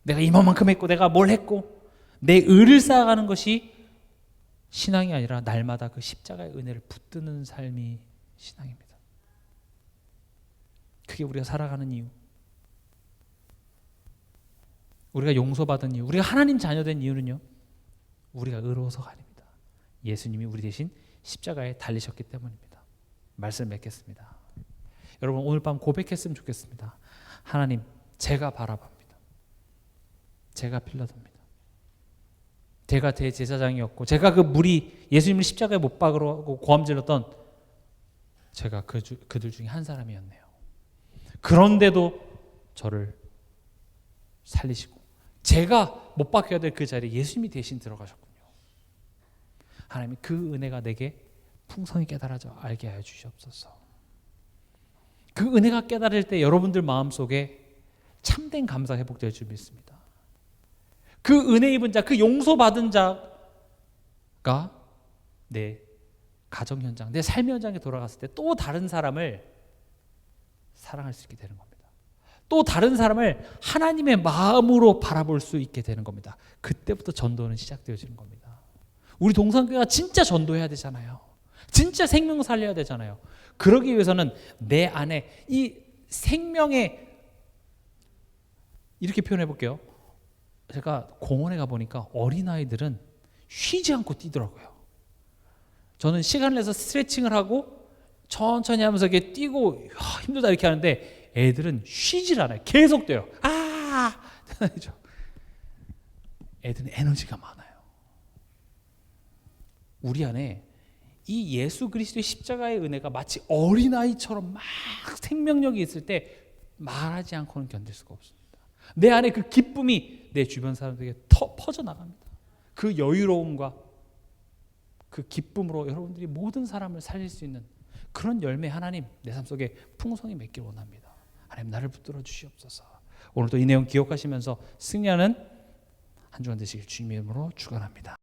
내가 이만큼 했고 내가 뭘 했고 내 의를 쌓아가는 것이 신앙이 아니라 날마다 그 십자가의 은혜를 붙드는 삶이 신앙입니다. 그게 우리가 살아가는 이유, 우리가 용서받은 이유, 우리가 하나님 자녀된 이유는요, 우리가 의로워서가 아닙니다. 예수님이 우리 대신 십자가에 달리셨기 때문입니다. 말씀을 맺겠습니다. 여러분 오늘 밤 고백했으면 좋겠습니다. 하나님, 제가 바라봅니다. 제가 필라도입니다. 제가 대제사장이었고 제가 그 무리 예수님을 십자가에 못 박으라고 고함질렀던 제가 그들 중에 한 사람이었네요. 그런데도 저를 살리시고 제가 못 박혀야 될 그 자리에 예수님이 대신 들어가셨군요. 하나님, 그 은혜가 내게 풍성히 깨달아져 알게 하여 주시옵소서. 그 은혜가 깨달을 때 여러분들 마음속에 참된 감사 회복될 줄 믿습니다. 그 은혜 입은 자, 그 용서받은 자가 내 가정 현장, 내 삶의 현장에 돌아갔을 때 또 다른 사람을 사랑할 수 있게 되는 겁니다. 또 다른 사람을 하나님의 마음으로 바라볼 수 있게 되는 겁니다. 그때부터 전도는 시작되어지는 겁니다. 우리 동성교회가 진짜 전도해야 되잖아요. 진짜 생명 살려야 되잖아요. 그러기 위해서는 내 안에 이 생명의, 이렇게 표현해 볼게요. 제가 공원에 가보니까 어린아이들은 쉬지 않고 뛰더라고요. 저는 시간을 내서 스트레칭을 하고 천천히 하면서 이렇게 뛰고 힘들다 이렇게 하는데 애들은 쉬질 않아요. 계속 뛰어요. 대단하죠. 애들은 에너지가 많아요. 우리 안에 이 예수 그리스도의 십자가의 은혜가 마치 어린아이처럼 막 생명력이 있을 때 말하지 않고는 견딜 수가 없습니다. 내 안에 그 기쁨이 내 주변 사람들에게 퍼져나갑니다. 그 여유로움과 그 기쁨으로 여러분들이 모든 사람을 살릴 수 있는 그런 열매 하나님 내 삶 속에 풍성히 맺길 원합니다. 하나님, 나를 붙들어 주시옵소서. 오늘도 이 내용 기억하시면서 승리하는 한 주간 되시길 주님의 이름으로 축원합니다.